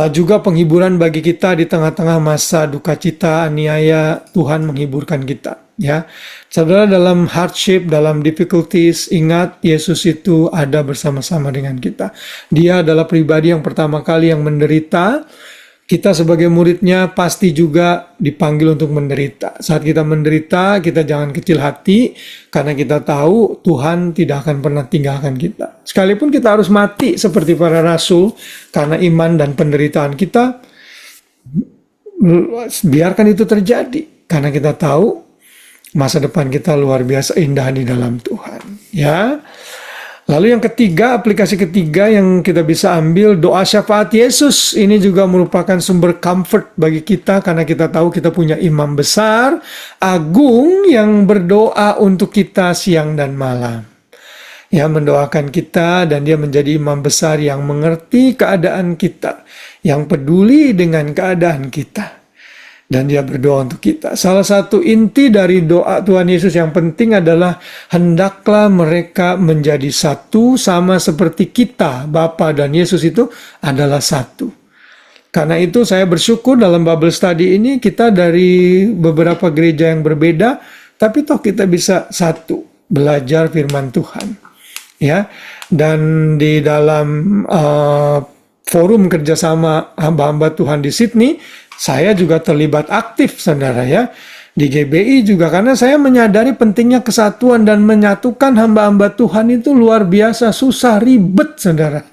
Juga penghiburan bagi kita di tengah-tengah masa duka cita, aniaya, Tuhan menghiburkan kita. Ya, saudara, dalam hardship, dalam difficulties, ingat Yesus itu ada bersama-sama dengan kita. Dia adalah pribadi yang pertama kali yang menderita. Kita sebagai muridnya pasti juga dipanggil untuk menderita. Saat kita menderita, kita jangan kecil hati, karena kita tahu Tuhan tidak akan pernah tinggalkan kita. Sekalipun kita harus mati seperti para rasul, karena iman dan penderitaan kita, biarkan itu terjadi. Karena kita tahu masa depan kita luar biasa indah di dalam Tuhan. Ya. Lalu yang ketiga, aplikasi ketiga yang kita bisa ambil, doa syafaat Yesus. Ini juga merupakan sumber comfort bagi kita, karena kita tahu kita punya imam besar, agung, yang berdoa untuk kita siang dan malam. Ya, mendoakan kita, dan dia menjadi imam besar yang mengerti keadaan kita, yang peduli dengan keadaan kita. Dan dia berdoa untuk kita. Salah satu inti dari doa Tuhan Yesus yang penting adalah hendaklah mereka menjadi satu sama seperti kita, Bapa dan Yesus itu adalah satu. Karena itu saya bersyukur dalam Bible Study ini kita dari beberapa gereja yang berbeda, tapi toh kita bisa satu, belajar firman Tuhan. Ya, dan di dalam forum kerjasama hamba-hamba Tuhan di Sydney, saya juga terlibat aktif, saudara ya. Di GBI juga, karena saya menyadari pentingnya kesatuan dan menyatukan hamba-hamba Tuhan itu luar biasa susah, ribet, saudara.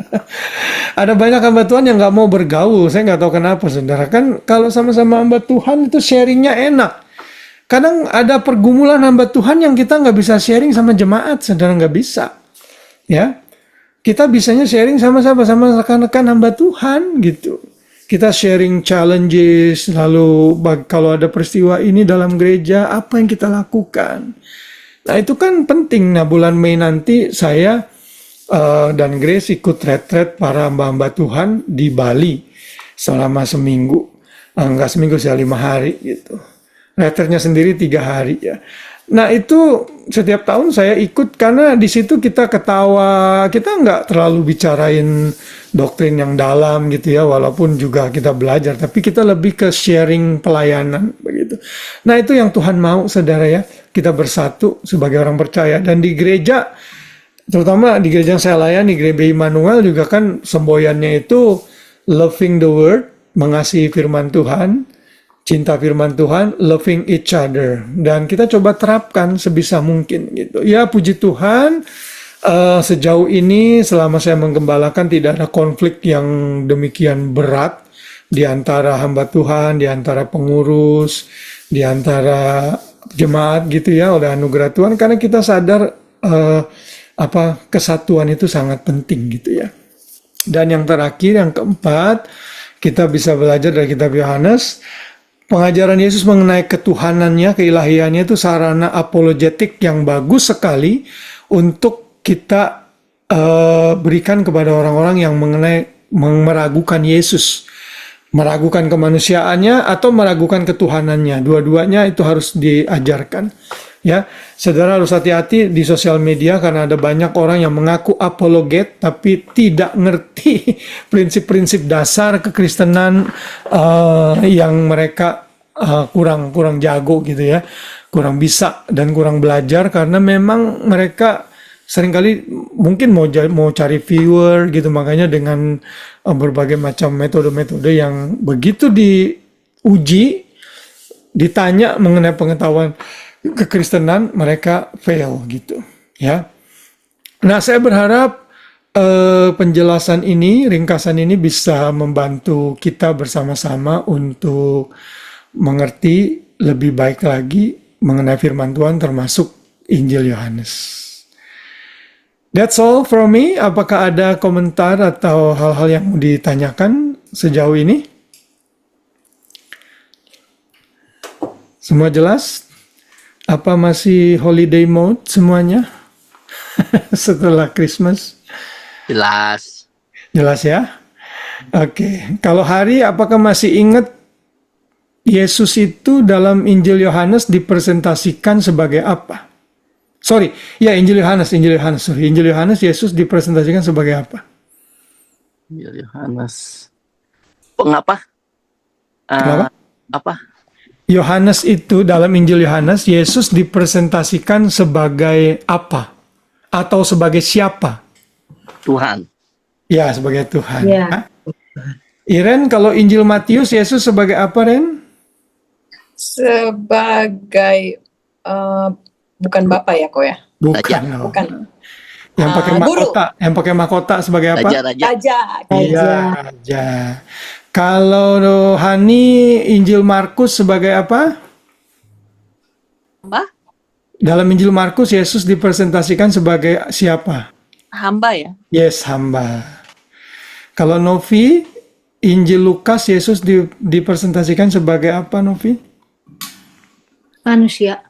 Ada banyak hamba Tuhan yang nggak mau bergaul, saya nggak tahu kenapa, saudara. Kan kalau sama-sama hamba Tuhan itu sharingnya enak. Kadang ada pergumulan hamba Tuhan yang kita nggak bisa sharing sama jemaat, saudara, nggak bisa. Ya, kita bisanya sharing sama-sama sama rekan-rekan hamba Tuhan gitu. Kita sharing challenges, lalu kalau ada peristiwa ini dalam gereja, apa yang kita lakukan. Nah itu kan penting. Nah bulan Mei nanti saya dan Grace ikut retret para hamba-hamba Tuhan di Bali selama seminggu. Enggak seminggu sih, 5 hari gitu. Retretnya sendiri 3 hari ya. Nah itu setiap tahun saya ikut, karena di situ kita ketawa, kita nggak terlalu bicarain doktrin yang dalam gitu ya, walaupun juga kita belajar, tapi kita lebih ke sharing pelayanan begitu. Nah itu yang Tuhan mau, saudara ya, kita bersatu sebagai orang percaya. Dan di gereja, terutama di gereja yang saya layani, Gereja Immanuel juga kan semboyannya itu loving the word, mengasihi firman Tuhan, cinta firman Tuhan, loving each other. Dan kita coba terapkan sebisa mungkin gitu. Ya puji Tuhan, sejauh ini selama saya menggembalakan tidak ada konflik yang demikian berat di antara hamba Tuhan, di antara pengurus, di antara jemaat gitu ya, oleh anugerah Tuhan, karena kita sadar kesatuan itu sangat penting gitu ya. Dan yang terakhir, yang keempat, kita bisa belajar dari kitab Yohanes. Pengajaran Yesus mengenai ketuhanannya, keilahiannya itu sarana apologetik yang bagus sekali untuk kita berikan kepada orang-orang yang meragukan Yesus, meragukan kemanusiaannya atau meragukan ketuhanannya. Dua-duanya itu harus diajarkan. Ya, saudara harus hati-hati di sosial media, karena ada banyak orang yang mengaku apologet tapi tidak ngerti prinsip-prinsip dasar kekristenan yang mereka kurang jago gitu ya, kurang bisa dan kurang belajar, karena memang mereka seringkali mungkin mau cari viewer gitu, makanya dengan berbagai macam metode-metode yang begitu diuji, ditanya mengenai pengetahuan kekristenan, mereka fail gitu ya. Nah saya berharap penjelasan ini, ringkasan ini bisa membantu kita bersama-sama untuk mengerti lebih baik lagi mengenai firman Tuhan, termasuk Injil Yohanes. That's all from me. Apakah ada komentar atau hal-hal yang mau ditanyakan sejauh ini? Semua jelas? Apa masih holiday mode semuanya? setelah Christmas?
Jelas.
Jelas ya? Oke. Kalau Hari, apakah masih ingat Yesus itu dalam Injil Yohanes dipresentasikan sebagai apa? Sorry, ya Injil Yohanes. Sorry, Injil Yohanes Yesus dipresentasikan sebagai apa?
Yohanes. Pengapa?
Kenapa?
Apa?
Yohanes itu dalam Injil Yohanes Yesus dipresentasikan sebagai apa? Atau sebagai siapa?
Tuhan.
Ya, sebagai Tuhan.
Ya.
Iren, kalau Injil Matius Yesus sebagai apa, Ren?
Sebagai bukan Bapak ya kok ya?
Bukan.
Raja.
loh.
Bukan.
Yang pakai
Guru.
mahkota, yang pakai mahkota sebagai apa?
Raja.
Raja.
Iya, raja. Kalau Hani, Injil Markus sebagai apa?
Hamba?
Dalam Injil Markus Yesus dipresentasikan sebagai siapa?
Hamba ya?
Yes, hamba. Kalau Novi, Injil Lukas Yesus dipresentasikan sebagai apa, Novi?
Manusia.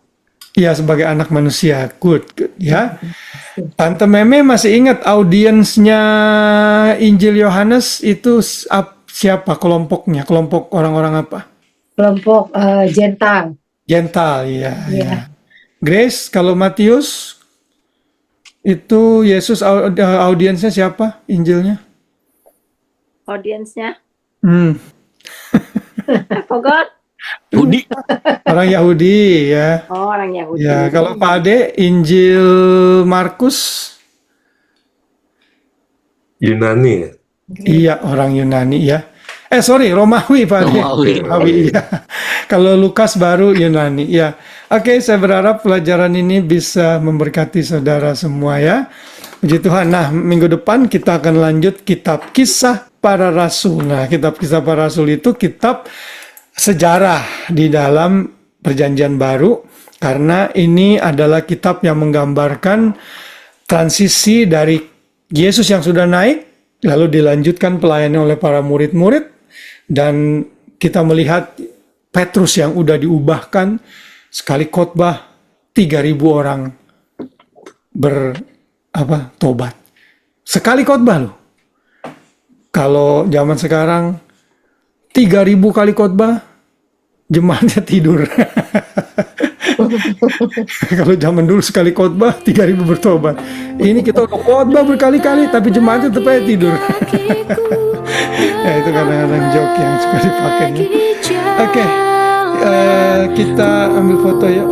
Iya, sebagai anak manusia. Good, ya. Tante Meme masih ingat audiensnya Injil Yohanes itu siapa kelompoknya? Kelompok orang-orang apa?
Kelompok Gentile.
Gental, iya.
Iya.
Ya. Grace, kalau Matius itu Yesus audiensnya siapa? Injilnya?
Audiensnya,
Hmm,
I forgot.
Yahudi.
orang Yahudi ya.
Oh, orang Yahudi.
Ya, kalau Pak Ade Injil Markus,
Yunani ya?
iya orang Yunani ya. Sorry, Romawi Pak Ade.
Romawi.
Iya. Kalau Lukas baru Yunani ya. Oke, saya berharap pelajaran ini bisa memberkati saudara semua ya. Puji Tuhan. Nah, minggu depan kita akan lanjut kitab Kisah Para Rasul. Nah, kitab Kisah Para Rasul itu kitab sejarah di dalam Perjanjian Baru, karena ini adalah kitab yang menggambarkan transisi dari Yesus yang sudah naik lalu dilanjutkan pelayanan oleh para murid-murid, dan kita melihat Petrus yang udah diubahkan, sekali khotbah 3.000 orang tobat. Sekali khotbah loh. Kalau zaman sekarang 3.000 kali khotbah, jemaatnya tidur. Kalau zaman dulu sekali khotbah 3.000 bertobat. Ini kita udah khotbah berkali-kali tapi jemaatnya tetap aja tidur. Ya, itu kadang-kadang joke yang suka dipakai. Oke, kita ambil foto ya.